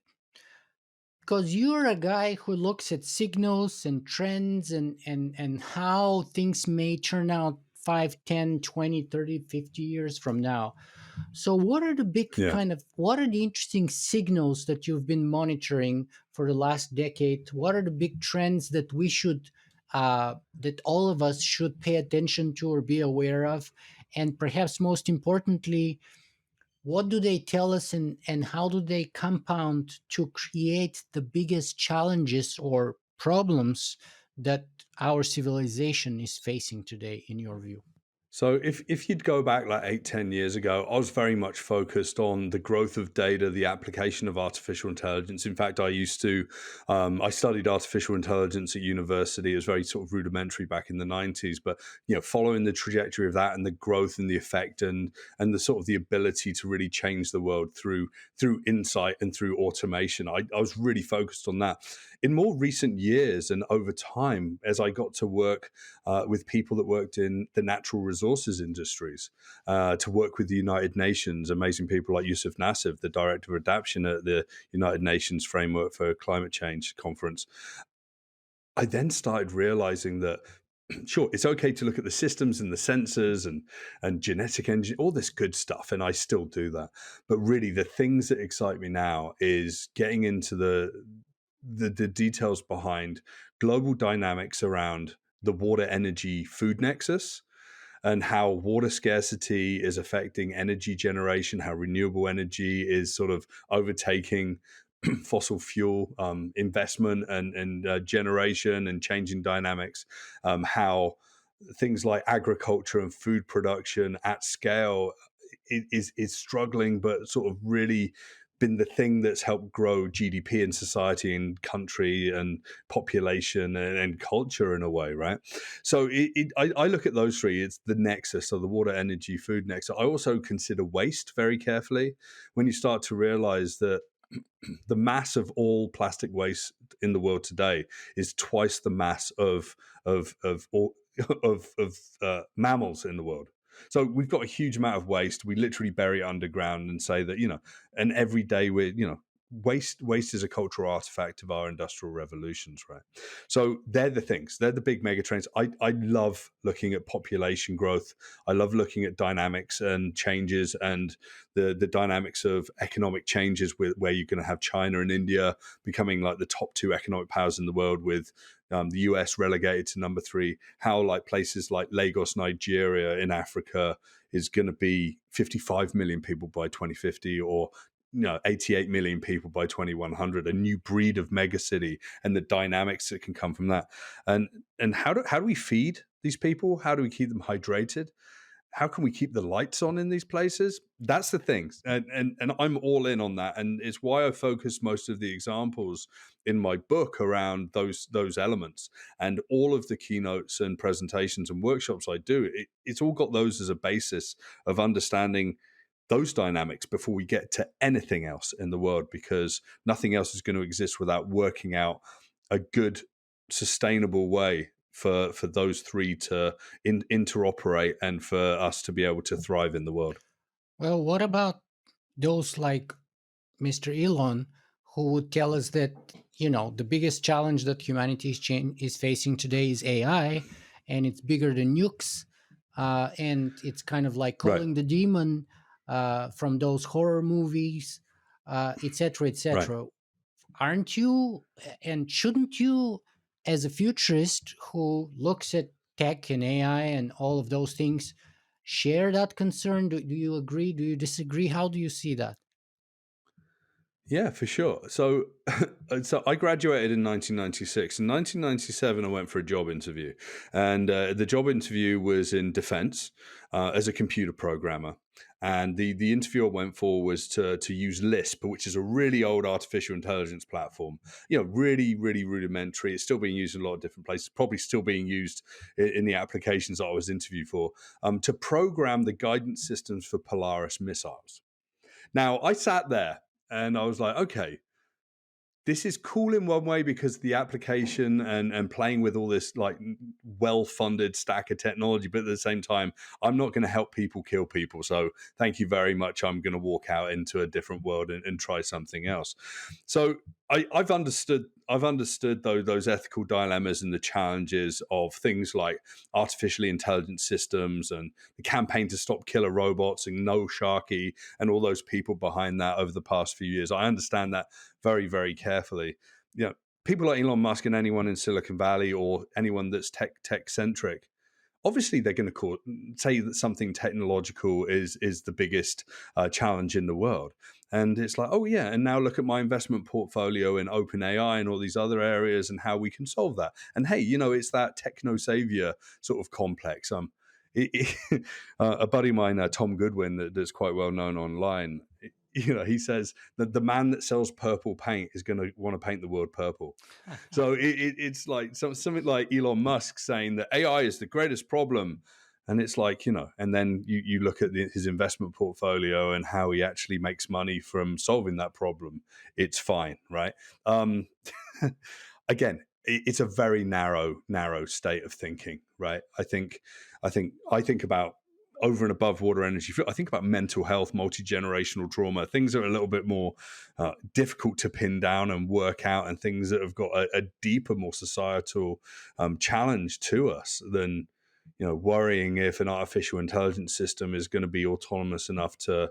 Because you're a guy who looks at signals and trends and how things may turn out 5, 10, 20, 30, 50 years from now. So Yeah. what are the interesting signals that you've been monitoring for the last decade? What are the big trends that that all of us should pay attention to or be aware of? And perhaps most importantly, what do they tell us, and how do they compound to create the biggest challenges or problems that our civilization is facing today, in your view? So if you'd go back like 8, 10 years ago, I was very much focused on the growth of data, the application of artificial intelligence. In fact, I studied artificial intelligence at university. It was very sort of rudimentary back in the 90s, but following the trajectory of that and the growth and the effect and the sort of the ability to really change the world through insight and through automation, I was really focused on that. In more recent years and over time, as I got to work with people that worked in the natural resources industries, to work with the United Nations, amazing people like Yusuf Nassif, the director of adaptation at the United Nations Framework for Climate Change Conference. I then started realizing that sure, it's okay to look at the systems and the sensors and genetic engine, all this good stuff, and I still do that. But really, the things that excite me now is getting into the details behind global dynamics around the water energy food nexus and how water scarcity is affecting energy generation, how renewable energy is sort of overtaking fossil fuel investment and generation and changing dynamics, how things like agriculture and food production at scale is struggling, but sort of really been the thing that's helped grow GDP in society and country and population and culture in a way, right? So I look at those three. It's the nexus, so the water, energy, food nexus. I also consider waste very carefully. When you start to realize that the mass of all plastic waste in the world today is twice the mass of all mammals in the world. So we've got a huge amount of waste. We literally bury it underground and say that, and every day we're, waste is a cultural artifact of our industrial revolutions, right? So they're the things. They're the big mega trends. I love looking at population growth. I love looking at dynamics and changes and the dynamics of economic changes where you're going to have China and India becoming like the top two economic powers in the world, with the US relegated to number three. How like places like Lagos, Nigeria in Africa is going to be 55 million people by 2050, or 88 million people by 2100, a new breed of megacity, and the dynamics that can come from that. And how do we feed these people? How do we keep them hydrated? How can we keep the lights on in these places? That's the thing. And I'm all in on that. And it's why I focus most of the examples in my book around those elements. And all of the keynotes and presentations and workshops I do, it's all got those as a basis of understanding those dynamics before we get to anything else in the world, because nothing else is going to exist without working out a good, sustainable way for those three to interoperate and for us to be able to thrive in the world. Well, what about those like Mr. Elon, who would tell us that the biggest challenge that humanity is facing today is AI, and it's bigger than nukes, and it's kind of like Right, calling the demon from those horror movies, etc., right. etc. Aren't you, and shouldn't you, as a futurist who looks at tech and AI and all of those things, share that concern? Do you agree? Do you disagree? How do you see that? Yeah, for sure. So, so I graduated in 1996. In 1997, I went for a job interview, and the job interview was in defense as a computer programmer. And the interview I went for was to use Lisp, which is a really old artificial intelligence platform. Really, really rudimentary. It's still being used in a lot of different places. Probably still being used in the applications that I was interviewed for, to program the guidance systems for Polaris missiles. Now, I sat there and I was like, okay, this is cool in one way because the application and playing with all this like well-funded stack of technology, but at the same time, I'm not going to help people kill people. So thank you very much. I'm going to walk out into a different world and try something else. So I've understood though those ethical dilemmas and the challenges of things like artificially intelligent systems and the campaign to stop killer robots and no Sharky and all those people behind that over the past few years. I understand that very, very carefully. People like Elon Musk and anyone in Silicon Valley or anyone that's tech centric, obviously they're going to say that something technological is the biggest challenge in the world. And it's like, oh yeah, and now look at my investment portfolio in OpenAI and all these other areas and how we can solve that. And hey, it's that techno savior sort of complex. A buddy of mine, Tom Goodwin, that's quite well known online. He says that the man that sells purple paint is going to want to paint the world purple. So it's like something like Elon Musk saying that AI is the greatest problem. And it's like, and then you look at his investment portfolio and how he actually makes money from solving that problem. It's fine, right? Again, it's a very narrow state of thinking, right? I think about over and above water, energy. I think about mental health, multi-generational trauma, things that are a little bit more difficult to pin down and work out, and things that have got a deeper, more societal challenge to us than worrying if an artificial intelligence system is going to be autonomous enough to,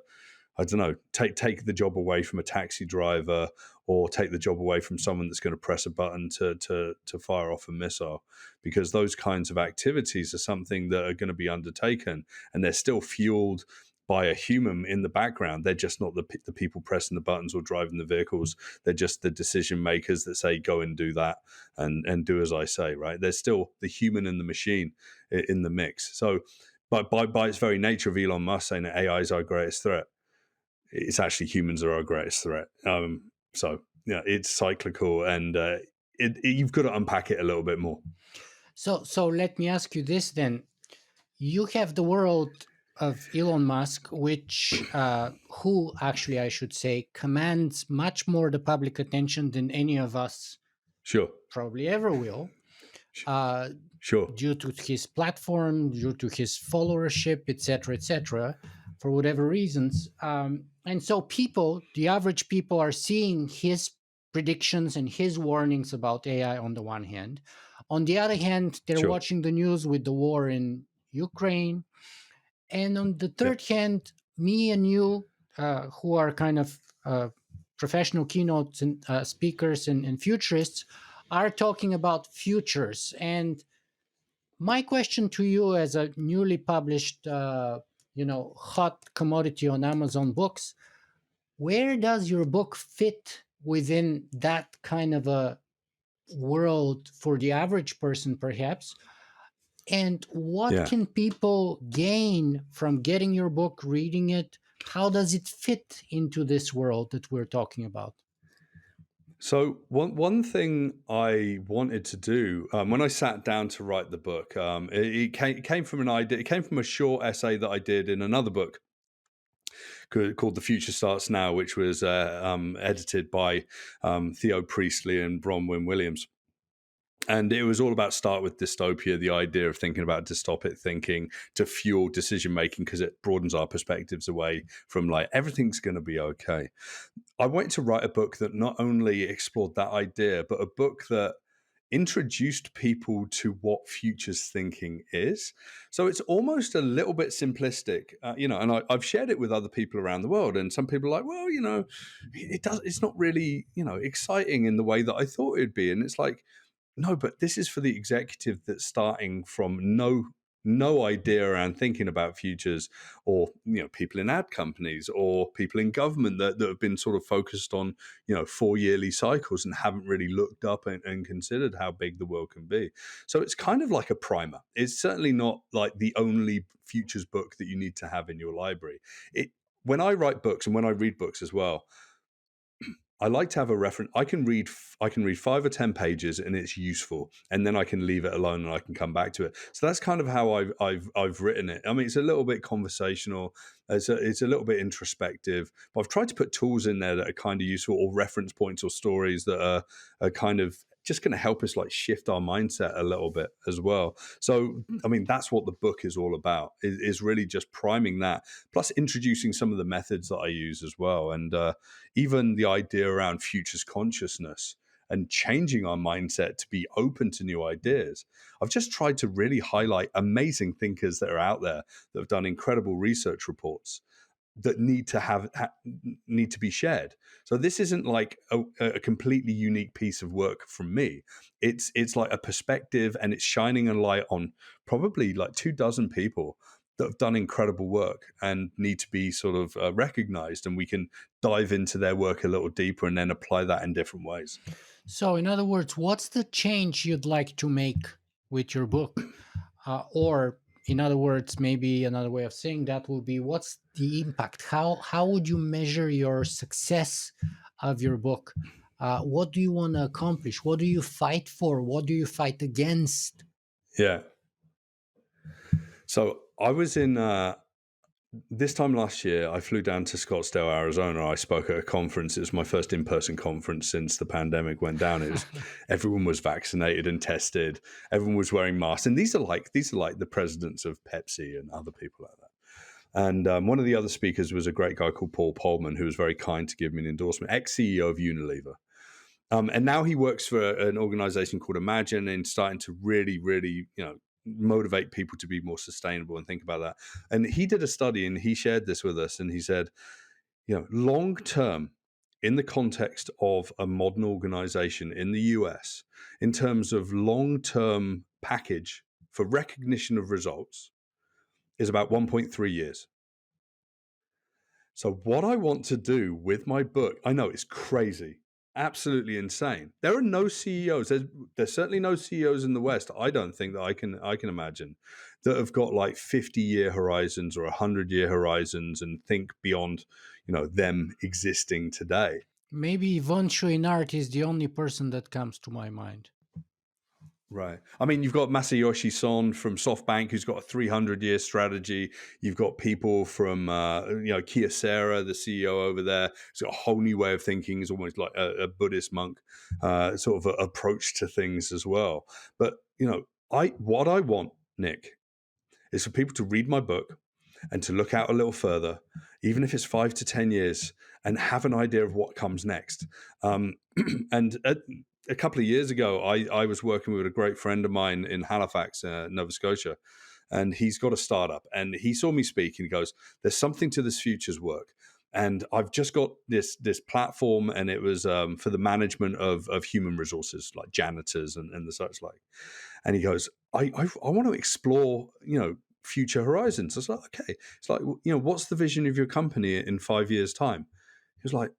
I don't know, take the job away from a taxi driver, or take the job away from someone that's going to press a button to fire off a missile, because those kinds of activities are something that are going to be undertaken, and they're still fueled by a human in the background. They're just not the people pressing the buttons or driving the vehicles. They're just the decision makers that say, go and do that and do as I say, right? There's still the human and the machine in the mix. So by its very nature of Elon Musk saying that AI is our greatest threat, it's actually humans are our greatest threat. So yeah, it's cyclical, and you've got to unpack it a little bit more. So let me ask you this then. You have the world of Elon Musk, which, who actually, I should say, commands much more the public attention than any of us Sure, probably ever will, Sh- uh, sure, due to his platform, due to his followership, etc., for whatever reasons. And so people, the average people, are seeing his predictions and his warnings about AI on the one hand. On the other hand, they're sure. watching the news with the war in Ukraine. And on the Yeah, third hand, me and you, who are kind of professional keynote and, speakers and futurists, are talking about futures. And my question to you, as a newly published, hot commodity on Amazon Books, where does your book fit within that kind of a world for the average person, perhaps? And what yeah. can people gain from getting your book, reading it? How does it fit into this world that we're talking about? So one thing I wanted to do when I sat down to write the book, it came from an idea. It came from a short essay that I did in another book called "The Future Starts Now," which was edited by Theo Priestley and Bronwyn Williams. And it was all about start with dystopia, the idea of thinking about dystopic thinking to fuel decision making because it broadens our perspectives away from like everything's going to be okay. I wanted to write a book that not only explored that idea, but a book that introduced people to what futures thinking is. So it's almost a little bit simplistic, and I've shared it with other people around the world. And some people are like, well, it's not really, exciting in the way that I thought it'd be. And it's like, no, but this is for the executive that's starting from no idea around thinking about futures, or people in ad companies or people in government that have been sort of focused on 4 yearly cycles and haven't really looked up and considered how big the world can be. So it's kind of like a primer. It's certainly not like the only futures book that you need to have in your library. It When I write books and when I read books as well, I like to have a reference. I can read 5 or 10 pages and it's useful, and then I can leave it alone and I can come back to it. So that's kind of how I've written it. I mean, it's a little bit conversational. It's a little bit introspective, but I've tried to put tools in there that are kind of useful, or reference points or stories that are kind of just going to help us like shift our mindset a little bit as well. So, I mean, that's what the book is all about, is really just priming that, plus introducing some of the methods that I use as well. And even the idea around futures consciousness and changing our mindset to be open to new ideas. I've just tried to really highlight amazing thinkers that are out there that have done incredible research reports that need to be shared. So this isn't like a completely unique piece of work from me. It's like a perspective, and it's shining a light on probably like 24 people that have done incredible work and need to be sort of recognized, and we can dive into their work a little deeper and then apply that in different ways. So, in other words, what's the change you'd like to make with your book? Or, in other words, maybe another way of saying that will be, what's the impact? How would you measure your success of your book? What do you want to accomplish? What do you fight for? What do you fight against? Yeah. So I was in this time last year, I flew down to Scottsdale, Arizona. I spoke at a conference. It was my first in-person conference since the pandemic went down. It was Everyone was vaccinated and tested. Everyone was wearing masks, and these are like the presidents of Pepsi and other people like that. And one of the other speakers was a great guy called Paul Polman, who was very kind to give me an endorsement, ex-CEO of Unilever. And now he works for an organization called Imagine, and starting to really, really, motivate people to be more sustainable and think about that. And he did a study and he shared this with us. And he said, long term, in the context of a modern organization in the US, in terms of long term package for recognition of results, is about 1.3 years. So, what I want to do with my book, I know it's crazy. absolutely insane. There are no CEOs. There's certainly no CEOs in the West. I don't think that I can imagine that have got like 50-year horizons or 100-year horizons and think beyond, them existing today. Maybe Von Chouinard is the only person that comes to my mind. Right. I mean, you've got Masayoshi Son from SoftBank, who's got a 300-year strategy. You've got people from, Kyocera, the CEO over there. He's got a whole new way of thinking. He's almost like a Buddhist monk, sort of a approach to things as well. But what I want, Nick, is for people to read my book and to look out a little further, even if it's 5 to 10 years, and have an idea of what comes next. And a couple of years ago, I was working with a great friend of mine in Halifax, Nova Scotia, and he's got a startup. And he saw me speak, and he goes, "There's something to this futures work." And I've just got this platform, and it was for the management of human resources, like janitors and the such like. And he goes, I want to explore, future horizons. I was like, okay. It's like, what's the vision of your company in 5 years' time? He was like,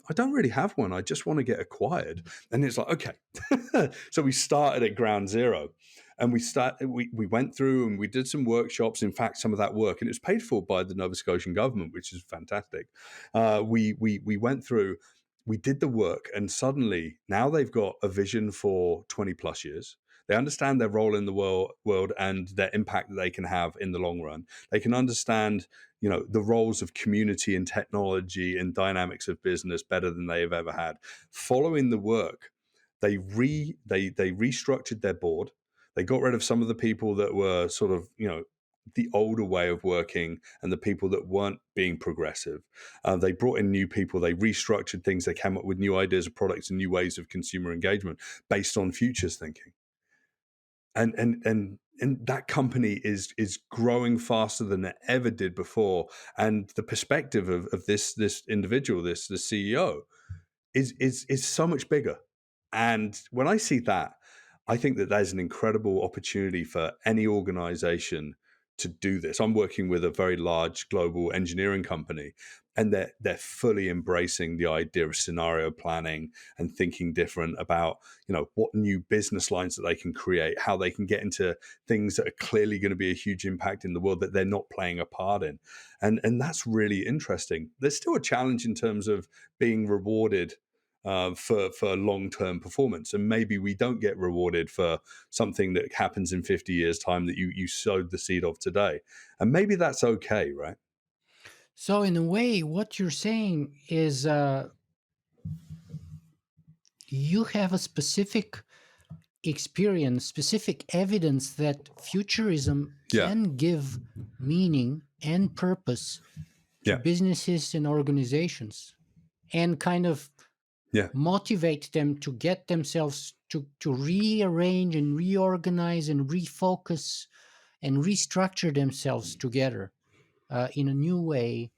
I don't really have one. I just want to get acquired. And it's like, okay. So we started at ground zero, and we went through and we did some workshops. In fact, some of that work, and it was paid for by the Nova Scotian government, which is fantastic. We went through, we did the work, and suddenly now they've got a vision for 20 plus years. They understand their role in the world and their impact that they can have in the long run. They can understand, the roles of community and technology and dynamics of business better than they have ever had. Following the work, they restructured their board. They got rid of some of the people that were sort of, the older way of working and the people that weren't being progressive. They brought in new people. They restructured things. They came up with new ideas of products and new ways of consumer engagement based on futures thinking. And that company is growing faster than it ever did before. And the perspective of this individual, this the CEO, is so much bigger. And when I see that, I think that there's an incredible opportunity for any organization to do this. I'm working with a very large global engineering company, and they're fully embracing the idea of scenario planning and thinking different about, what new business lines that they can create, how they can get into things that are clearly going to be a huge impact in the world that they're not playing a part in. And that's really interesting. There's still a challenge in terms of being rewarded for long term performance, and maybe we don't get rewarded for something that happens in 50 years' time that you sowed the seed of today, and maybe that's okay, right? So, in a way, what you're saying is you have a specific experience, specific evidence that futurism Yeah, can give meaning and purpose to yeah, businesses and organizations, and kind of yeah, motivate them to get themselves to rearrange and reorganize and refocus and restructure themselves together in a new way,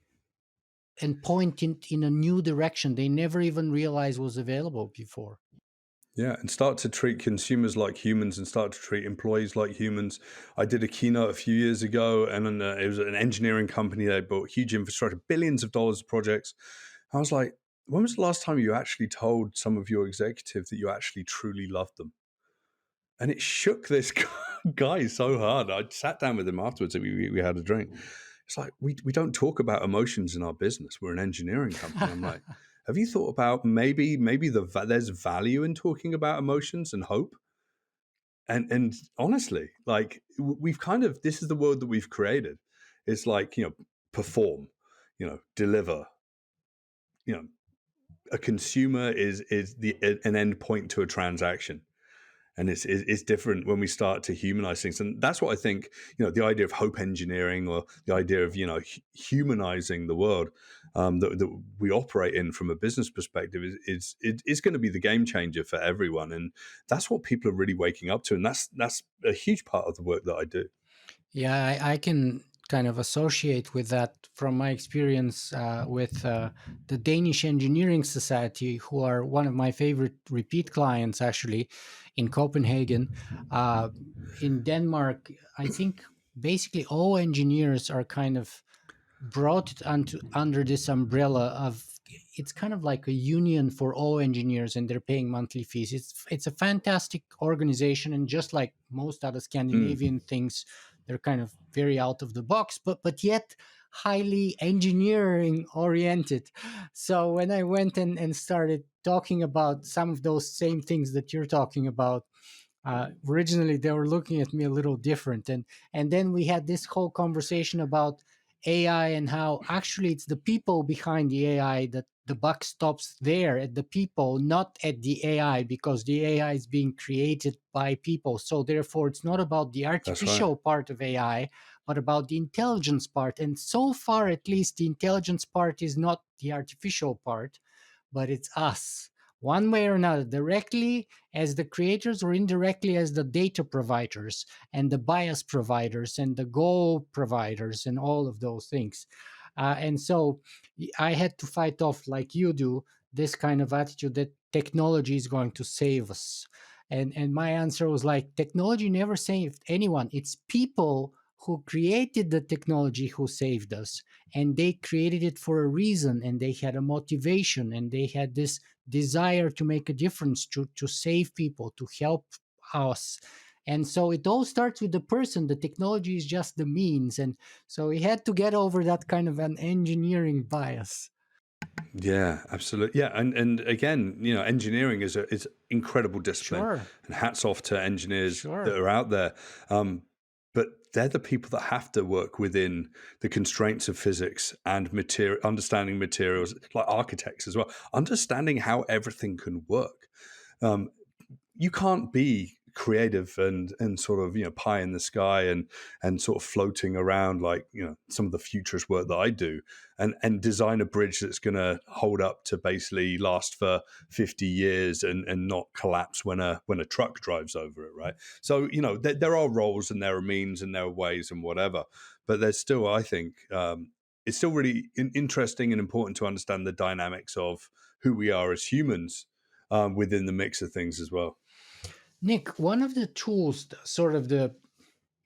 and point in a new direction they never even realized was available before. yeah. And start to treat consumers like humans and start to treat employees like humans. I did a keynote a few years ago, and it was an engineering company. They built huge infrastructure, billions of dollars of projects. I was like, when was the last time you actually told some of your executives that you actually truly loved them? And it shook this guy so hard. I sat down with him afterwards and we had a drink. It's like, we don't talk about emotions in our business. We're an engineering company. I'm like, have you thought about maybe there's value in talking about emotions and hope? And honestly, like we've kind of, this is the world that we've created. It's like, perform, deliver, you know, a consumer is an end point to a transaction. And it's different when we start to humanize things, and that's what I think. The idea of hope engineering, or the idea of humanizing the world that we operate in from a business perspective is going to be the game changer for everyone, and that's what people are really waking up to, and that's a huge part of the work that I do. Yeah, I can kind of associate with that from my experience with the Danish Engineering Society, who are one of my favorite repeat clients actually in Copenhagen. Uh, in Denmark, I think basically all engineers are kind of brought under this umbrella of it's kind of like a union for all engineers, and they're paying monthly fees. It's a fantastic organization, and just like most other Mm, Scandinavian things, they're kind of very out of the box, but yet highly engineering oriented. So when I went and started talking about some of those same things that you're talking about, originally they were looking at me a little different, and then we had this whole conversation about AI and how actually it's the people behind the AI, that the buck stops there at the people, not at the AI, because the AI is being created by people. So therefore, it's not about the that's right. artificial part of AI, but about the intelligence part. And so far, at least, the intelligence part is not the artificial part, but it's us, one way or another, directly as the creators or indirectly as the data providers and the bias providers and the goal providers and all of those things. And so I had to fight off, like you do, this kind of attitude that technology is going to save us. And my answer was like, technology never saved anyone. It's people who created the technology who saved us, and they created it for a reason, and they had a motivation, and they had this desire to make a difference, to save people, to help us. And so it all starts with the person. The technology is just the means. And so we had to get over that kind of an engineering bias. Yeah, absolutely. Yeah, and again, engineering is incredible discipline, Sure, and hats off to engineers that sure. are out there. But they're the people that have to work within the constraints of physics and material, understanding materials, like architects as well, understanding how everything can work. Um, you can't be creative and sort of pie in the sky and sort of floating around like some of the futurist work that I do and design a bridge that's going to hold up to basically last for 50 years and not collapse when a truck drives over it, right? So there are roles and there are means and there are ways and whatever, but there's still, I think, it's still really interesting and important to understand the dynamics of who we are as humans within the mix of things as well. Nick, one of the tools, sort of the,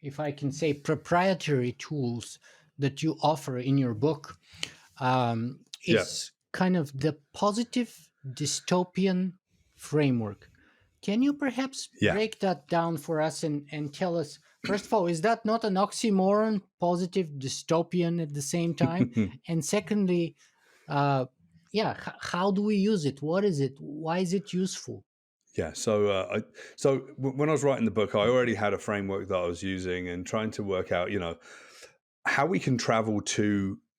if I can say, proprietary tools that you offer in your book, Yeah, is kind of the positive dystopian framework. Can you perhaps yeah. break that down for us and tell us, first of all, is that not an oxymoron, positive dystopian at the same time? And secondly, uh, yeah, how do we use it? What is it? Why is it useful? Yeah, when I was writing the book, I already had a framework that I was using and trying to work out, how we can travel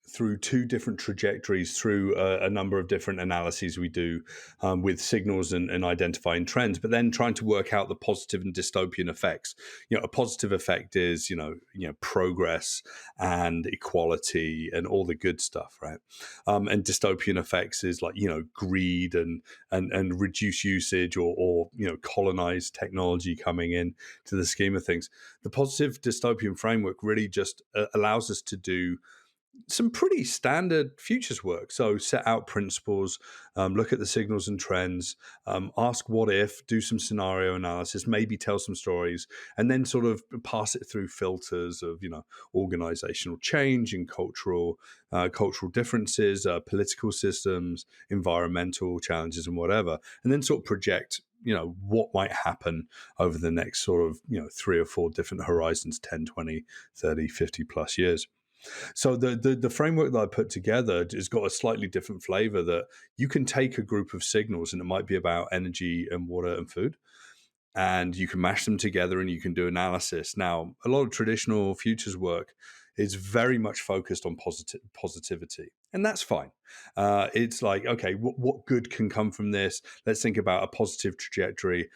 through two different trajectories through a number of different analyses we do with signals and identifying trends, but then trying to work out the positive and dystopian effects. A positive effect is progress and equality and all the good stuff, right? And dystopian effects is like greed and reduce usage or colonized technology coming in to the scheme of things. The positive dystopian framework really just allows us to do some pretty standard futures work. So set out principles, look at the signals and trends, ask what if, do some scenario analysis, maybe tell some stories, and then sort of pass it through filters of organizational change and cultural differences, political systems, environmental challenges, and whatever, and then sort of project what might happen over the next sort of 3 or 4 different horizons, 10, 20, 30, 50 plus years. So the framework that I put together has got a slightly different flavor, that you can take a group of signals and it might be about energy and water and food, and you can mash them together and you can do analysis. Now, a lot of traditional futures work is very much focused on positivity, and that's fine. It's like, okay, what good can come from this? Let's think about a positive trajectory.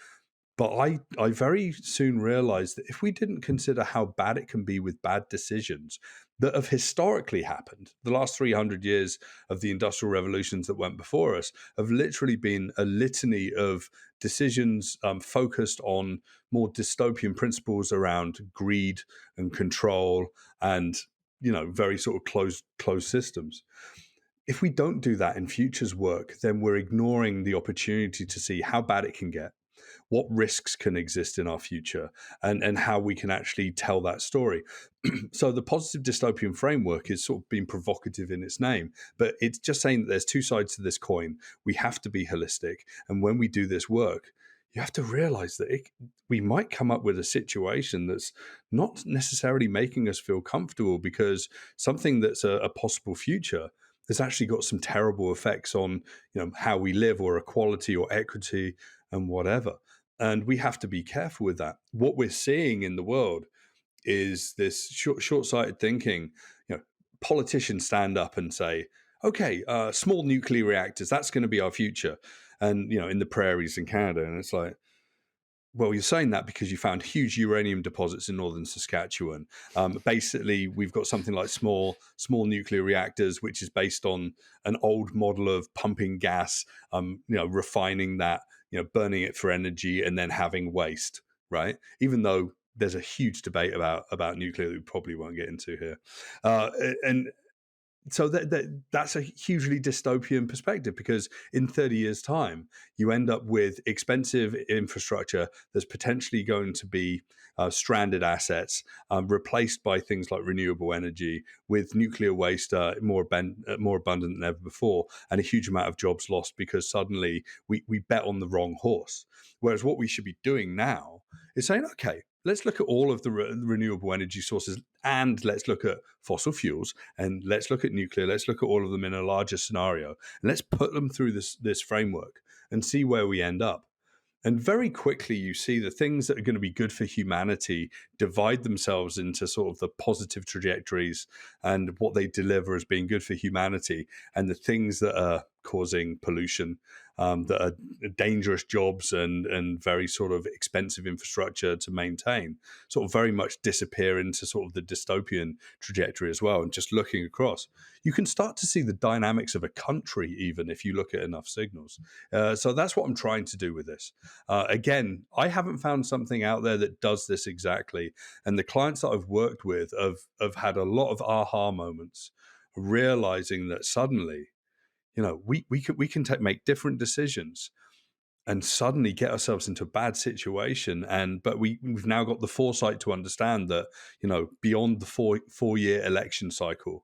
But I very soon realized that if we didn't consider how bad it can be with bad decisions that have historically happened, the last 300 years of the industrial revolutions that went before us have literally been a litany of decisions focused on more dystopian principles around greed and control and very sort of closed systems. If we don't do that in futures work, then we're ignoring the opportunity to see how bad it can get. what risks can exist in our future, and how we can actually tell that story. So the positive dystopian framework is sort of being provocative in its name, but it's just saying that there's two sides to this coin. We have to be holistic, and when we do this work, you have to realize that we might come up with a situation that's not necessarily making us feel comfortable, because something that's a possible future has actually got some terrible effects on, how we live, or equality or equity and whatever. And we have to be careful with that. What we're seeing in the world is this short-sighted thinking. Politicians stand up and say, okay, small nuclear reactors, that's going to be our future. And in the prairies in Canada, and it's like, well, you're saying that because you found huge uranium deposits in northern Saskatchewan. Basically, we've got something like small nuclear reactors, which is based on an old model of pumping gas, refining that, burning it for energy, and then having waste, right? Even though there's a huge debate about nuclear that we probably won't get into here, and so that's a hugely dystopian perspective, because in 30 years' time, you end up with expensive infrastructure that's potentially going to be stranded assets, replaced by things like renewable energy, with nuclear waste more abundant than ever before, and a huge amount of jobs lost because suddenly we bet on the wrong horse. Whereas what we should be doing now is saying, okay, let's look at all of the renewable energy sources, and let's look at fossil fuels, and let's look at nuclear. Let's look at all of them in a larger scenario, and let's put them through this framework and see where we end up. And very quickly, you see the things that are going to be good for humanity divide themselves into sort of the positive trajectories and what they deliver as being good for humanity, and the things that are causing pollution, that are dangerous jobs and very sort of expensive infrastructure to maintain, sort of very much disappear into sort of the dystopian trajectory as well. And just looking across, you can start to see the dynamics of a country, even if you look at enough signals. So that's what I'm trying to do with this. Again, I haven't found something out there that does this exactly. And the clients that I've worked with have had a lot of aha moments, realizing that suddenly, we can make different decisions and suddenly get ourselves into a bad situation. But we've now got the foresight to understand that, beyond the four-year election cycle,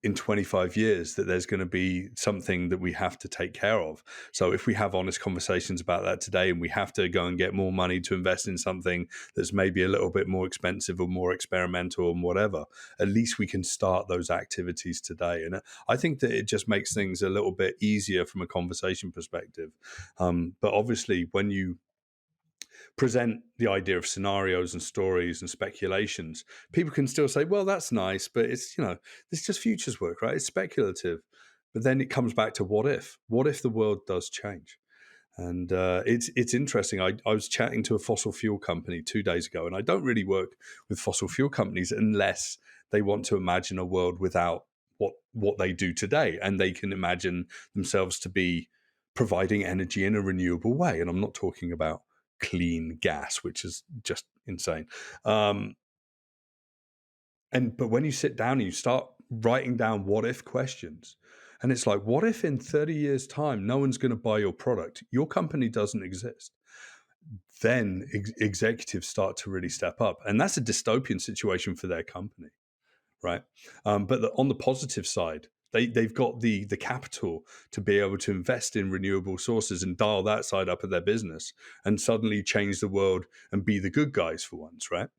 in 25 years, that there's going to be something that we have to take care of. So if we have honest conversations about that today, and we have to go and get more money to invest in something that's maybe a little bit more expensive or more experimental and whatever, at least we can start those activities today. And I think that it just makes things a little bit easier from a conversation perspective. But obviously, when you present the idea of scenarios and stories and speculations, people can still say, well, that's nice, but it's just futures work, right? It's speculative. But then it comes back to what if? What if the world does change? And it's interesting. I was chatting to a fossil fuel company 2 days ago, and I don't really work with fossil fuel companies unless they want to imagine a world without what they do today, and they can imagine themselves to be providing energy in a renewable way. And I'm not talking about clean gas, which is just insane. But when you sit down and you start writing down what if questions, and it's like, what if in 30 years' time, no one's going to buy your product? Your company doesn't exist. Then executives start to really step up. And that's a dystopian situation for their company, right? But on the positive side, they've got the capital to be able to invest in renewable sources and dial that side up of their business, and suddenly change the world and be the good guys for once, right?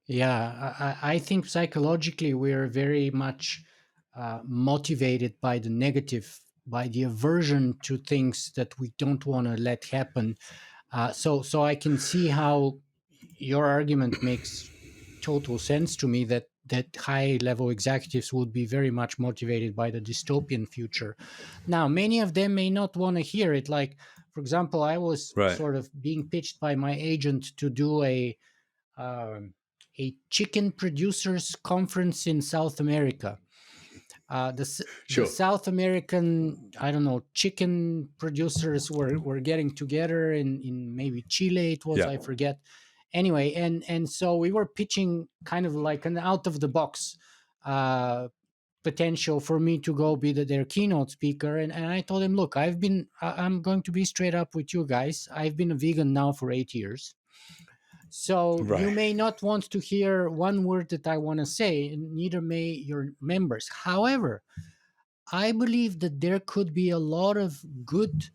Yeah, I think psychologically we're very much motivated by the negative, by the aversion to things that we don't want to let happen. So I can see how your argument makes total sense to me, that high level executives would be very much motivated by the dystopian future. Now, many of them may not want to hear it. Like, for example, I was Right. sort of being pitched by my agent to do um, a chicken producers conference in South America. The Sure. South American, I don't know, chicken producers were getting together in maybe Chile. It was, Yeah. I forget. Anyway, and so we were pitching kind of like an out of the box uh, potential for me to go be their keynote speaker, and I told him, look, I'm going to be straight up with you guys. I've been a vegan now for 8 years. So you Right. may not want to hear one word that I want to say, and neither may your members. However, I believe that there could be a lot of good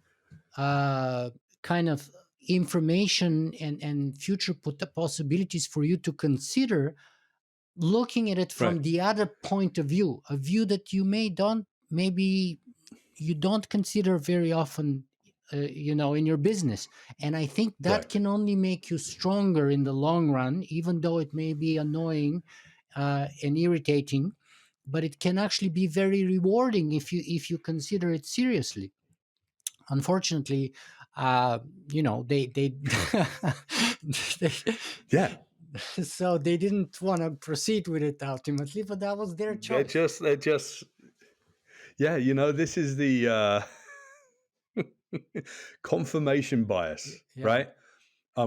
uh, kind of information and future possibilities for you to consider, looking at it Right. from the other point of view, a view that you maybe you don't consider very often, in your business. And I think that Right. can only make you stronger in the long run, even though it may be annoying and irritating, but it can actually be very rewarding if you consider it seriously. Unfortunately, uh, they, they Yeah. so they didn't want to proceed with it ultimately, but that was their choice. They're just, yeah, this is the confirmation bias, Yeah. right?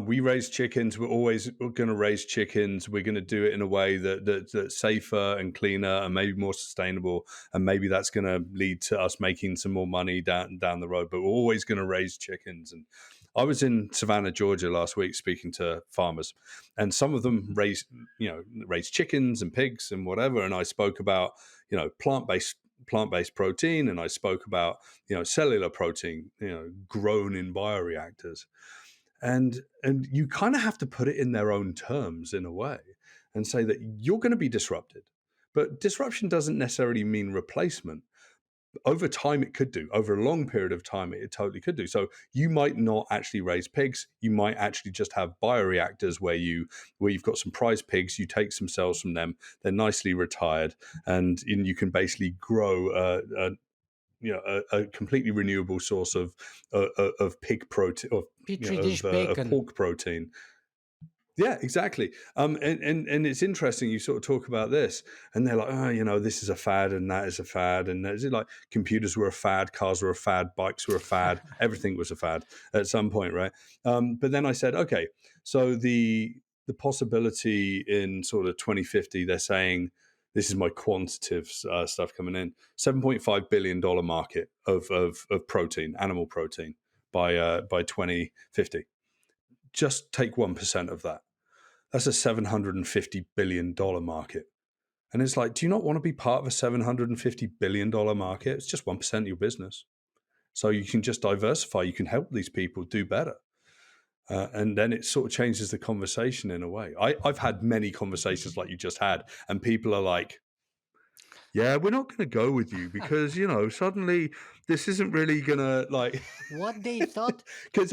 We raise chickens. We're always going to raise chickens. We're going to do it in a way that's safer and cleaner and maybe more sustainable. And maybe that's going to lead to us making some more money down the road. But we're always going to raise chickens. And I was in Savannah, Georgia last week speaking to farmers, and some of them raise chickens and pigs and whatever. And I spoke about plant-based protein, and I spoke about cellular protein grown in bioreactors, and you kind of have to put it in their own terms in a way and say that you're going to be disrupted, but disruption doesn't necessarily mean replacement. Over time it could do, over a long period of time it totally could do. So you might not actually raise pigs, you might actually just have bioreactors where you've got some prize pigs, you take some cells from them, they're nicely retired, and you can basically grow a completely renewable source of pig protein, Petri dish of bacon. pork protein. Yeah, exactly. And it's interesting. You sort of talk about this, and they're like, oh, this is a fad, and that is a fad, and is it like computers were a fad, cars were a fad, bikes were a fad, everything was a fad at some point, right? But then I said, okay, so the possibility in sort of 2050, they're saying, this is my quantitative stuff coming in, $7.5 billion market of protein, animal protein by 2050. Just take 1% of that. That's a $750 billion market. And it's like, do you not want to be part of a $750 billion market? It's just 1% of your business. So you can just diversify. You can help these people do better. And then it sort of changes the conversation in a way. I've had many conversations like you just had, and people are like, yeah, we're not going to go with you because, suddenly this isn't really going to like, What they thought, because,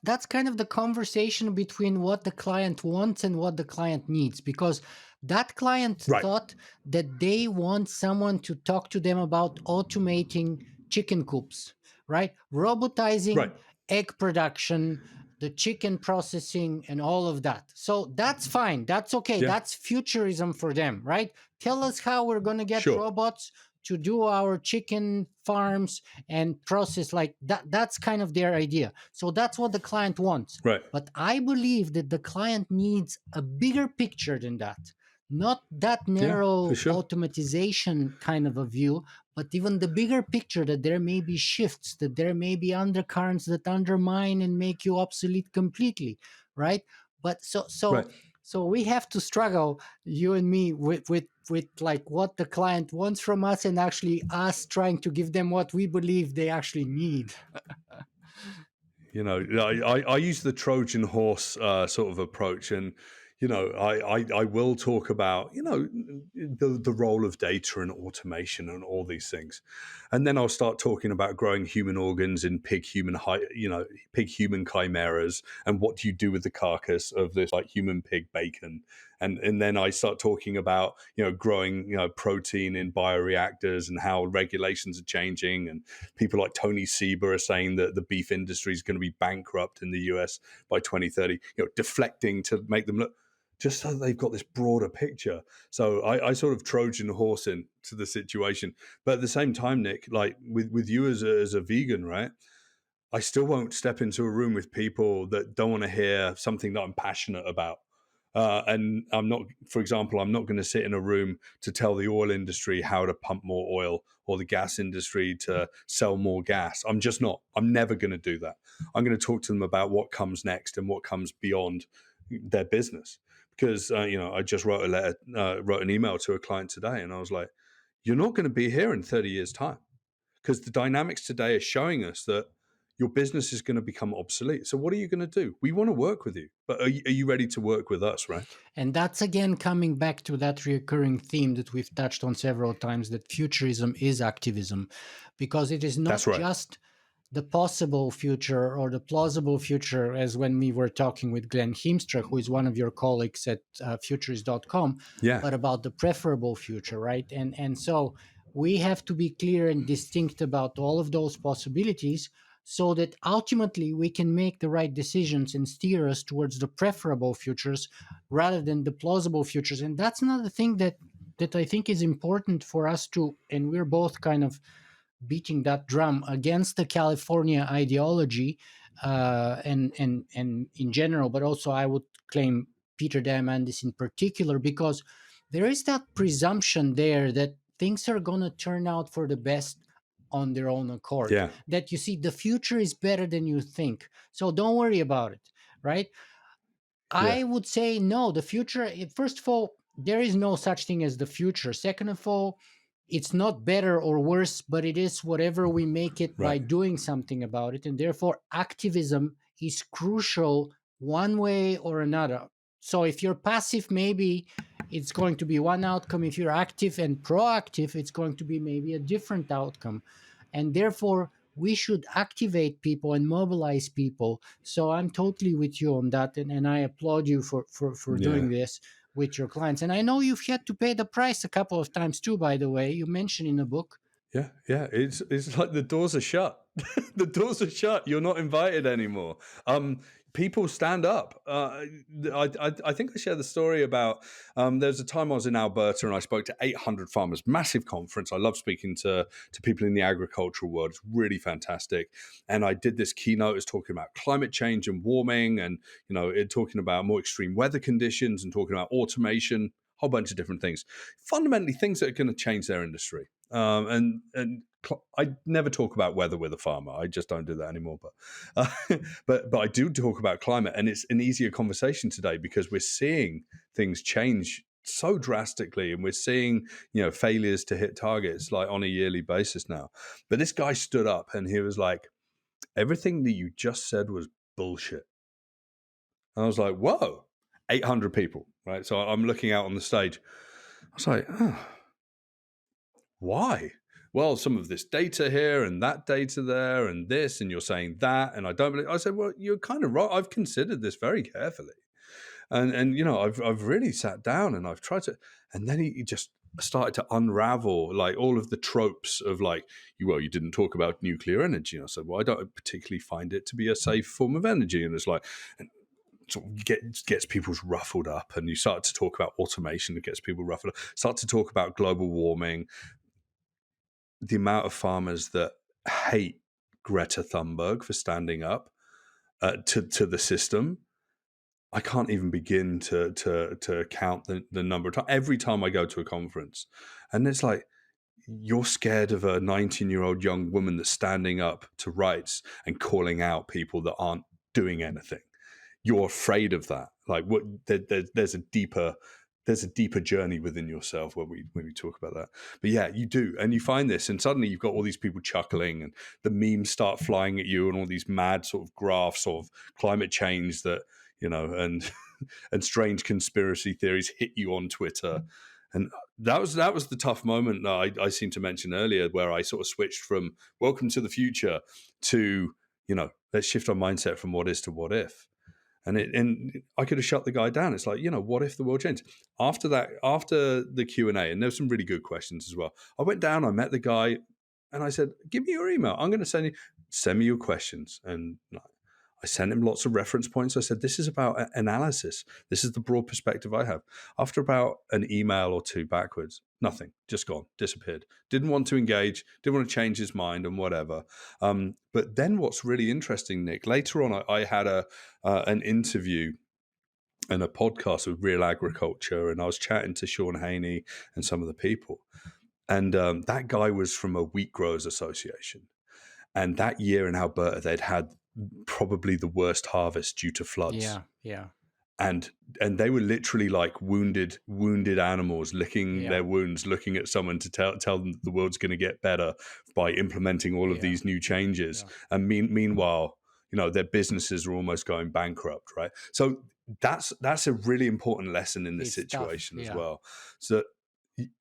that's kind of the conversation between what the client wants and what the client needs, because that client right, thought that they want someone to talk to them about automating chicken coops, right? Robotizing right. egg production, the chicken processing, and all of that. So that's fine, that's okay, Yeah, that's futurism for them, right? Tell us how we're going to get sure. robots to do our chicken farms and process like that. That's kind of their idea. So that's what the client wants. Right. But I believe that the client needs a bigger picture than that. Not that Yeah, for narrow sure. automatization kind of a view, but even the bigger picture, that there may be shifts, that there may be undercurrents that undermine and make you obsolete completely, right? But Right. so we have to struggle, you and me, with like what the client wants from us, and actually us trying to give them what we believe they actually need. I use the Trojan horse sort of approach, and I will talk about the role of data and automation and all these things, and then I'll start talking about growing human organs in pig human chimeras, and what do you do with the carcass of this like human pig bacon, and then I start talking about growing protein in bioreactors and how regulations are changing, and people like Tony Seba are saying that the beef industry is going to be bankrupt in the US by 2030, deflecting to make them look, just so they've got this broader picture. So I sort of Trojan horse into the situation. But at the same time, Nick, like with you as a vegan, right? I still won't step into a room with people that don't want to hear something that I'm passionate about. And I'm not, for example, I'm not going to sit in a room to tell the oil industry how to pump more oil or the gas industry to sell more gas. I'm just not. I'm never going to do that. I'm going to talk to them about what comes next and what comes beyond their business. Because I just wrote a letter, wrote an email to a client today, and I was like, "You're not going to be here in 30 years' time." Because the dynamics today are showing us that your business is going to become obsolete. So what are you going to do? We want to work with you, but are you ready to work with us, right? And that's again coming back to that recurring theme that we've touched on several times, that futurism is activism, because it is not That's right. just the possible future or the plausible future, as when we were talking with Glenn Heemstra, who is one of your colleagues at futurist.com, Yeah. but about the preferable future, right? And so we have to be clear and distinct about all of those possibilities, so that ultimately we can make the right decisions and steer us towards the preferable futures rather than the plausible futures. And that's another thing that I think is important for us to, and we're both kind of beating that drum against the California ideology, and in general, but also I would claim Peter Diamandis in particular, because there is that presumption there that things are going to turn out for the best on their own accord. Yeah. That, you see, the future is better than you think, so don't worry about it, right? Yeah. I would say no. The future, first of all, there is no such thing as the future. Second of all, it's not better or worse, but it is whatever we make it by Right. doing something about it. And therefore, activism is crucial one way or another. So if you're passive, maybe it's going to be one outcome. If you're active and proactive, it's going to be maybe a different outcome. And therefore, we should activate people and mobilize people. So I'm totally with you on that, and I applaud you for doing Yeah. this with your clients. And I know you've had to pay the price a couple of times too, by the way. You mentioned in the book. Yeah, yeah, it's like the doors are shut. The doors are shut. You're not invited anymore. People stand up. I think I shared the story about there's a time I was in Alberta and I spoke to 800 farmers, massive conference. I love speaking to people in the agricultural world. It's really fantastic. And I did this keynote, it was talking about climate change and warming, and talking about more extreme weather conditions and talking about automation, whole bunch of different things. Fundamentally, things that are going to change their industry. I never talk about weather with a farmer. I just don't do that anymore. But I do talk about climate, and it's an easier conversation today because we're seeing things change so drastically, and we're seeing failures to hit targets like on a yearly basis now. But this guy stood up and he was like, "Everything that you just said was bullshit." And I was like, "Whoa!" 800 people, right? So I'm looking out on the stage. I was like, "Oh, why?" Well, some of this data here and that data there and this, and you're saying that, and I don't believe. I said, well, you're kind of right. I've considered this very carefully, and I've really sat down and I've tried to. And then he just started to unravel like all of the tropes of like, you didn't talk about nuclear energy. And I said, well, I don't particularly find it to be a safe form of energy, and it's like. And, sort of gets people ruffled up, and you start to talk about automation that gets people ruffled up. Start to talk about global warming, the amount of farmers that hate Greta Thunberg for standing up to the system. I can't even begin to count the number of times. Every time I go to a conference, and it's like, you're scared of a 19-year-old young woman that's standing up to rights and calling out people that aren't doing anything. You're afraid of that. Like, what? There's a deeper journey within yourself when we talk about that. But yeah, you do, and you find this, and suddenly you've got all these people chuckling, and the memes start flying at you, and all these mad sort of graphs of climate change that and and strange conspiracy theories hit you on Twitter. And that was the tough moment that I seem to mention earlier, where I sort of switched from welcome to the future to let's shift our mindset from what is to what if. And I could have shut the guy down. It's like, what if the world changed? After that, after the Q&A, and there's some really good questions as well. I went down, I met the guy, and I said, give me your email. I'm going to send me your questions. And I sent him lots of reference points. I said, this is about analysis. This is the broad perspective I have. After about an email or two backwards, nothing, just gone, disappeared. Didn't want to engage, didn't want to change his mind and whatever. But then what's really interesting, Nick, later on, I had an interview and a podcast with Real Agriculture, and I was chatting to Sean Haney and some of the people. And that guy was from a wheat growers association. And that year in Alberta, they'd had probably the worst harvest due to floods. Yeah, yeah, And they were literally like wounded animals licking yeah, their wounds, looking at someone to tell them that the world's going to get better by implementing all of yeah, these new changes. yeah. And meanwhile, their businesses are almost going bankrupt, right? So that's a really important lesson in this It's tough. situation as Yeah. well. So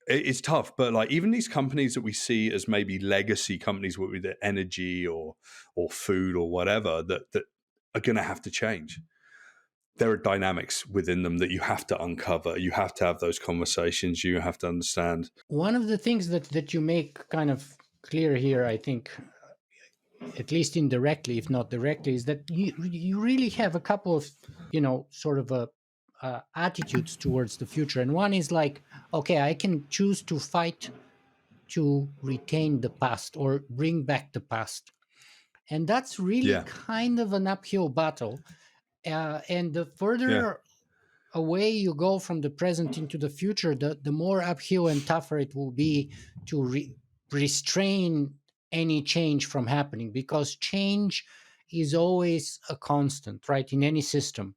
it's tough, but like even these companies that we see as maybe legacy companies with the energy or food or whatever that are going to have to change. There are dynamics within them that you have to uncover. You have to have those conversations. You have to understand. One of the things that you make kind of clear here, I think, at least indirectly, if not directly, is that you really have a couple of sort of attitudes towards the future. And one is like, okay, I can choose to fight to retain the past or bring back the past, and that's really Yeah, kind of an uphill battle. And the yeah, further away you go from the present into the future, the more uphill and tougher it will be to restrain any change from happening, because change is always a constant, right, in any system.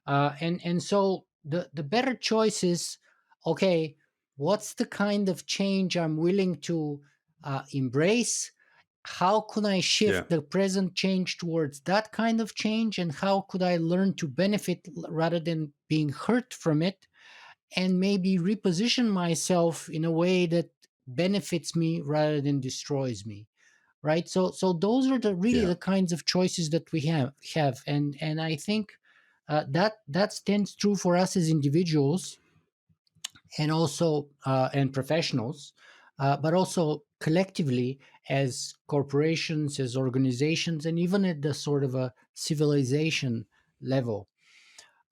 And so the better choice is, okay, what's the kind of change I'm willing to embrace? How could I yeah, shift the present change towards that kind of change? And how could I learn to benefit rather than being hurt from it? And maybe reposition myself in a way that benefits me rather than destroys me. Right. So those are the really yeah, the kinds of choices that we have. And I think that stands true for us as individuals, and also and professionals, but also collectively as corporations, as organizations, and even at the sort of a civilization level.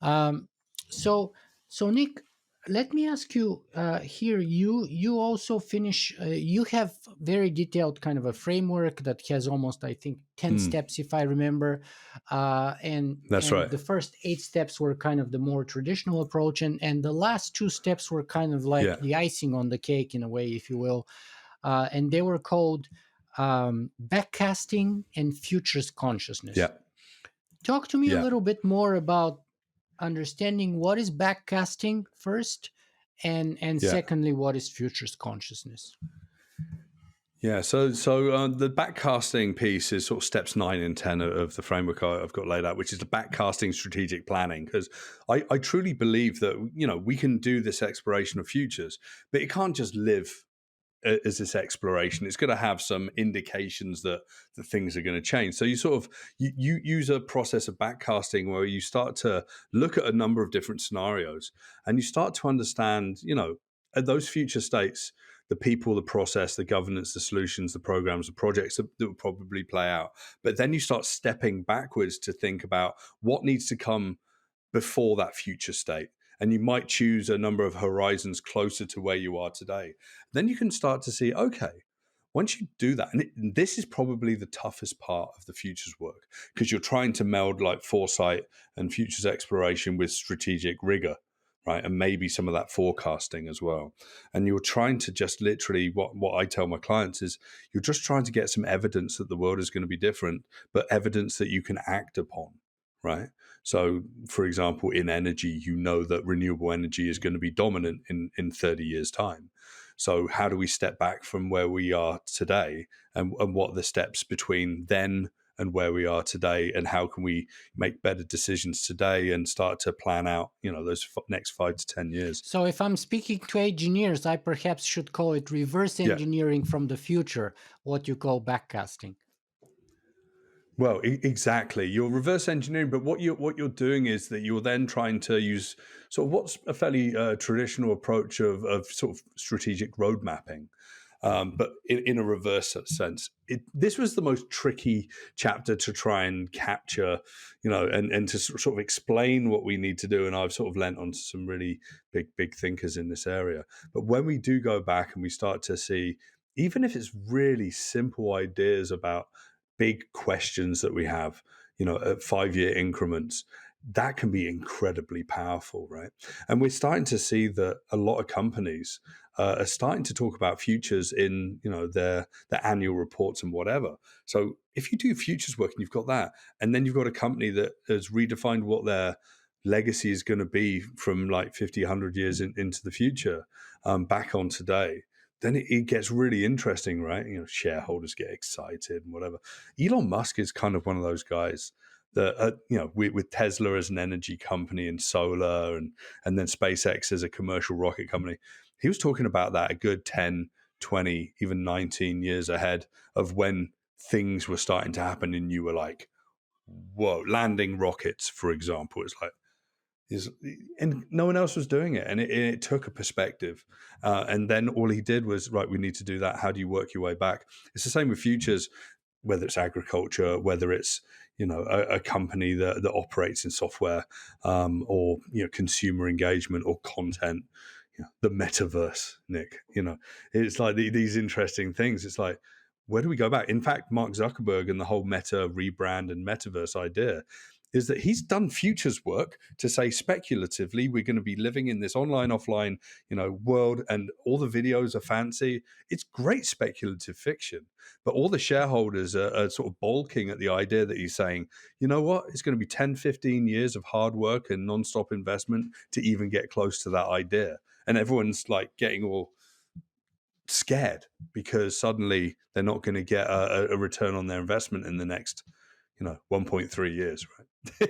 Um, so, so Nick, let me ask you here. You also finish. You have very detailed kind of a framework that has almost, I think, 10 steps, if I remember. that's And right. the first 8 steps were kind of the more traditional approach, and the last 2 steps were kind of like Yeah, the icing on the cake, in a way, if you will. And they were called backcasting and futurist consciousness. yeah, Talk to me a yeah, little bit more about understanding what is backcasting first, and yeah. secondly, what is futurist consciousness. Yeah, the backcasting piece is sort of steps 9 and 10 of the framework I've got laid out, which is the backcasting strategic planning. Because I truly believe that we can do this exploration of futures, but it can't just live as this exploration. It's going to have some indications that things are going to change. So you sort of you use a process of backcasting where you start to look at a number of different scenarios, and you start to understand, at those future states, the people, the process, the governance, the solutions, the programs, the projects that will probably play out. But then you start stepping backwards to think about what needs to come before that future state. And you might choose a number of horizons closer to where you are today. Then you can start to see, okay, once you do that, and this is probably the toughest part of the futures work, because you're trying to meld like foresight and futures exploration with strategic rigor, right? And maybe some of that forecasting as well. And you're trying to just literally, what I tell my clients is, you're just trying to get some evidence that the world is going to be different, but evidence that you can act upon, right? So, for example, in energy, that renewable energy is going to be dominant in 30 years' time. So, how do we step back from where we are today, and what are the steps between then and where we are today, and how can we make better decisions today and start to plan out, those next 5 to 10 years? So if I'm speaking to engineers, I perhaps should call it reverse Yeah. engineering from the future, what you call backcasting. Well, exactly. You're reverse engineering, but what you're doing is that you're then trying to use sort of what's a fairly traditional approach of sort of strategic road mapping, but in a reverse sense. This was the most tricky chapter to try and capture, and to sort of explain what we need to do. And I've sort of lent on some really big thinkers in this area. But when we do go back and we start to see, even if it's really simple ideas about big questions that we have, at 5-year increments, that can be incredibly powerful, right? And we're starting to see that a lot of companies are starting to talk about futures in, their annual reports and whatever. So if you do futures work and you've got that, and then you've got a company that has redefined what their legacy is going to be from like 50, 100 years into the future, back on today, then it gets really interesting, right? Shareholders get excited and whatever. Elon Musk is kind of one of those guys that, with Tesla as an energy company and solar, and then SpaceX as a commercial rocket company, he was talking about that a good 10, 20, even 19 years ahead of when things were starting to happen, and you were like, whoa, landing rockets, for example. It's like, and no one else was doing it, and it took a perspective, and then all he did was, right, we need to do that. How do you work your way back? It's the same with futures, whether it's agriculture, whether it's a company that operates in software, or consumer engagement or content, the metaverse, Nick. It's like these interesting things. It's like, where do we go back? In fact, Mark Zuckerberg and the whole meta rebrand and metaverse idea is that he's done futures work to say speculatively we're going to be living in this online offline world, and all the videos are fancy. It's great speculative fiction, but all the shareholders are sort of balking at the idea that he's saying, you know what, it's going to be 10, 15 years of hard work and nonstop investment to even get close to that idea. And everyone's like getting all scared because suddenly they're not going to get a return on their investment in the next 1.3 years, right?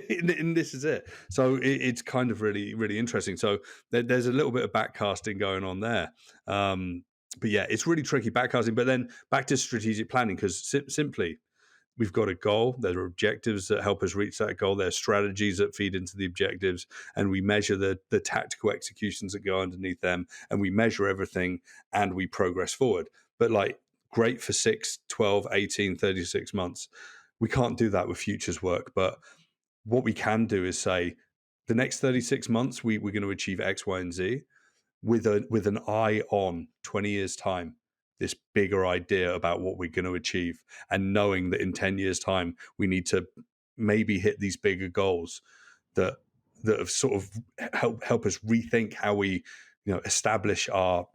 And this is it. So it's kind of really, really interesting. So there's a little bit of backcasting going on there. But yeah, it's really tricky backcasting. But then back to strategic planning, because simply, we've got a goal. There are objectives that help us reach that goal. There are strategies that feed into the objectives, and we measure the tactical executions that go underneath them, and we measure everything, and we progress forward. But like, great for 6, 12, 18, 36 months. We can't do that with futures work. But what we can do is say, the next 36 months, we're going to achieve X, Y, and Z with an eye on 20 years' time, this bigger idea about what we're going to achieve, and knowing that in 10 years' time we need to maybe hit these bigger goals that have sort of help us rethink how we establish our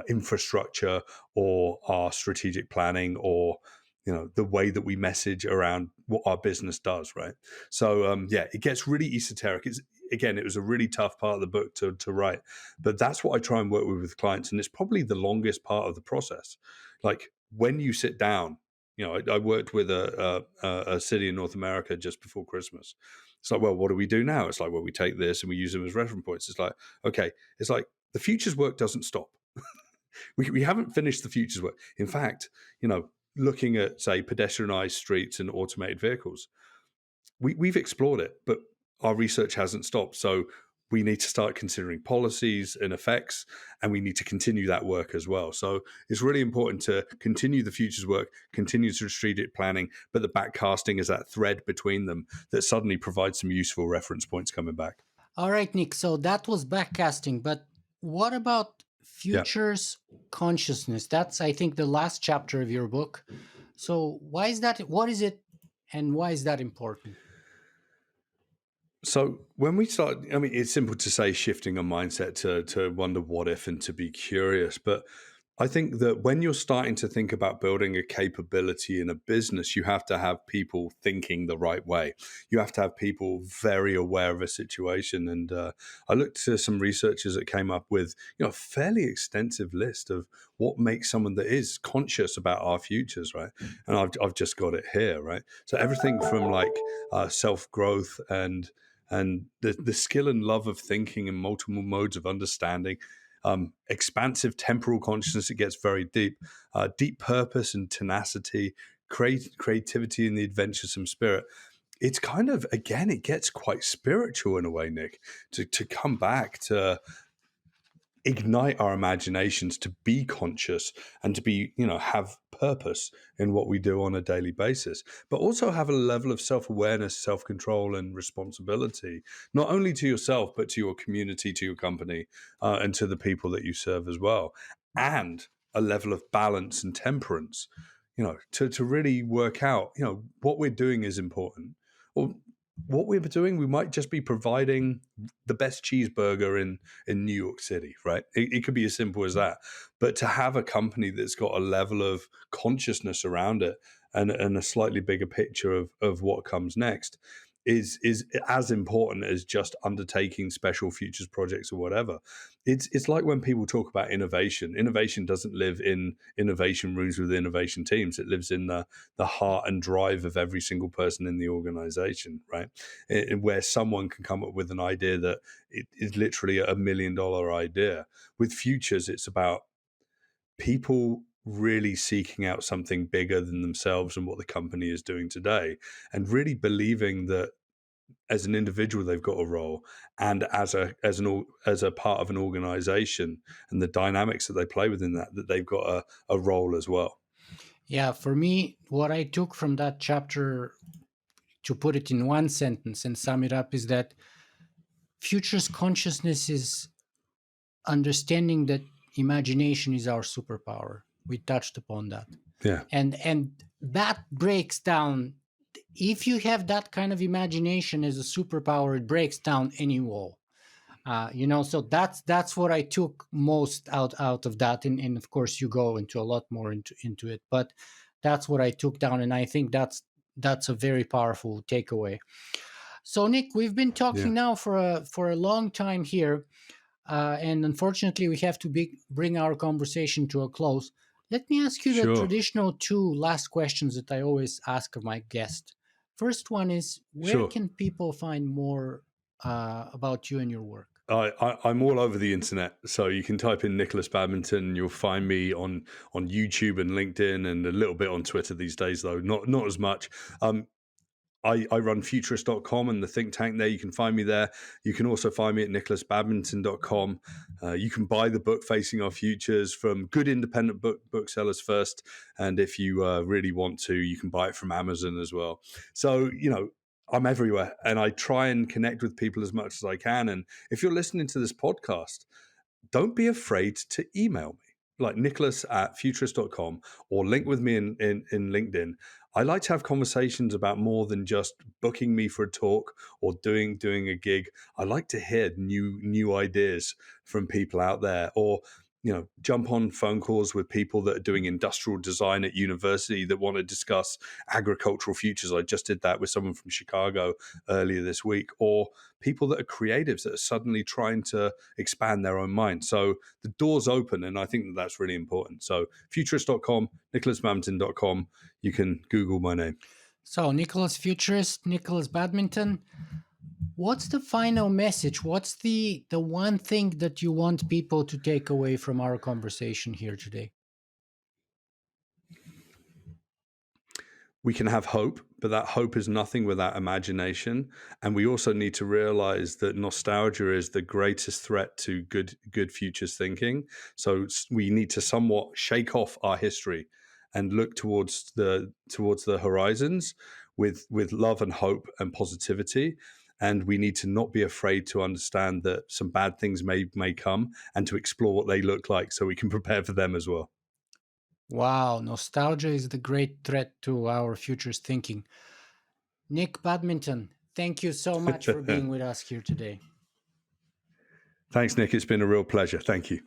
infrastructure, or our strategic planning, or the way that we message around what our business does, right? So yeah, it gets really esoteric. It was a really tough part of the book to write, but that's what I try and work with clients, and it's probably the longest part of the process. Like, when you sit down, I worked with a city in North America just before Christmas. It's like, well, what do we do now? It's like, well, we take this and we use them as reference points. It's like, okay, it's like the futures work doesn't stop. We haven't finished the futures work. In fact, looking at, say, pedestrianized streets and automated vehicles, we've explored it, but our research hasn't stopped. So we need to start considering policies and effects, and we need to continue that work as well. So it's really important to continue the futures work, continue strategic planning, but the backcasting is that thread between them that suddenly provides some useful reference points coming back. All right, Nick. So that was backcasting, but what about Yeah. futures consciousness? That's, I think, the last chapter of your book. So why is that? What is it, and why is that important? So when we start, I mean, it's simple to say shifting a mindset to wonder what if and to be curious. But I think that when you're starting to think about building a capability in a business, you have to have people thinking the right way. You have to have people very aware of a situation. And I looked to some researchers that came up with a fairly extensive list of what makes someone that is conscious about our futures, right? And I've just got it here, right? So everything from like self growth and the skill and love of thinking in multiple modes of understanding, expansive temporal consciousness. It gets very deep, deep purpose and tenacity, creativity and the adventuresome spirit. It's kind of, again, it gets quite spiritual in a way, Nick, to come back to ignite our imaginations, to be conscious and to be, have purpose in what we do on a daily basis, but also have a level of self-awareness, self-control and responsibility, not only to yourself, but to your community, to your company, and to the people that you serve as well. And a level of balance and temperance, to really work out, what we're doing is important. Well, what we're doing, we might just be providing the best cheeseburger in New York City, right? It could be as simple as that. But to have a company that's got a level of consciousness around it and a slightly bigger picture of what comes next is as important as just undertaking special futures projects or whatever. It's like when people talk about innovation. Innovation doesn't live in innovation rooms with innovation teams. It lives in the heart and drive of every single person in the organization, right? Where someone can come up with an idea that it is literally $1 million idea. With futures, it's about people really seeking out something bigger than themselves and what the company is doing today, and really believing that as an individual they've got a role, and as a part of an organization and the dynamics that they play within that they've got a role as well. Yeah, for me, what I took from that chapter, to put it in one sentence and sum it up, is that futures consciousness is understanding that imagination is our superpower. We touched upon that. Yeah, And that breaks down, if you have that kind of imagination as a superpower, it breaks down any wall. So that's what I took most out of that, and of course you go into a lot more into it, but that's what I took down, and I think that's a very powerful takeaway. So Nick, we've been yeah, talking now for a long time here, and unfortunately we have to bring our conversation to a close. Let me ask you the sure, traditional two last questions that I always ask of my guest. First one is, where sure. can people find more about you and your work? I'm all over the internet, so you can type in Nikolas Badminton. You'll find me on YouTube and LinkedIn, and a little bit on Twitter these days, though not as much. I run Futurist.com and the think tank there. You can find me there. You can also find me at nicholasbadminton.com. You can buy the book Facing Our Futures from good independent booksellers first. And if you really want to, you can buy it from Amazon as well. So, I'm everywhere and I try and connect with people as much as I can. And if you're listening to this podcast, don't be afraid to email me, like nicholas@futurist.com, or link with me in LinkedIn. I like to have conversations about more than just booking me for a talk or doing a gig. I like to hear new ideas from people out there, or jump on phone calls with people that are doing industrial design at university that want to discuss agricultural futures. I just did that with someone from Chicago earlier this week, or people that are creatives that are suddenly trying to expand their own mind. So the door's open, and I think that's really important. So futurist.com, nicholasbadminton.com. You can Google my name. So, Nicholas Futurist, Nicholas Badminton, what's the final message? What's the one thing that you want people to take away from our conversation here today? We can have hope, but that hope is nothing without imagination. And we also need to realize that nostalgia is the greatest threat to good futures thinking. So we need to somewhat shake off our history and look towards the horizons with love and hope and positivity. And we need to not be afraid to understand that some bad things may come, and to explore what they look like so we can prepare for them as well. Wow, nostalgia is the great threat to our futures thinking. Nick Badminton, thank you so much for being with us here today. Thanks, Nick. It's been a real pleasure. Thank you.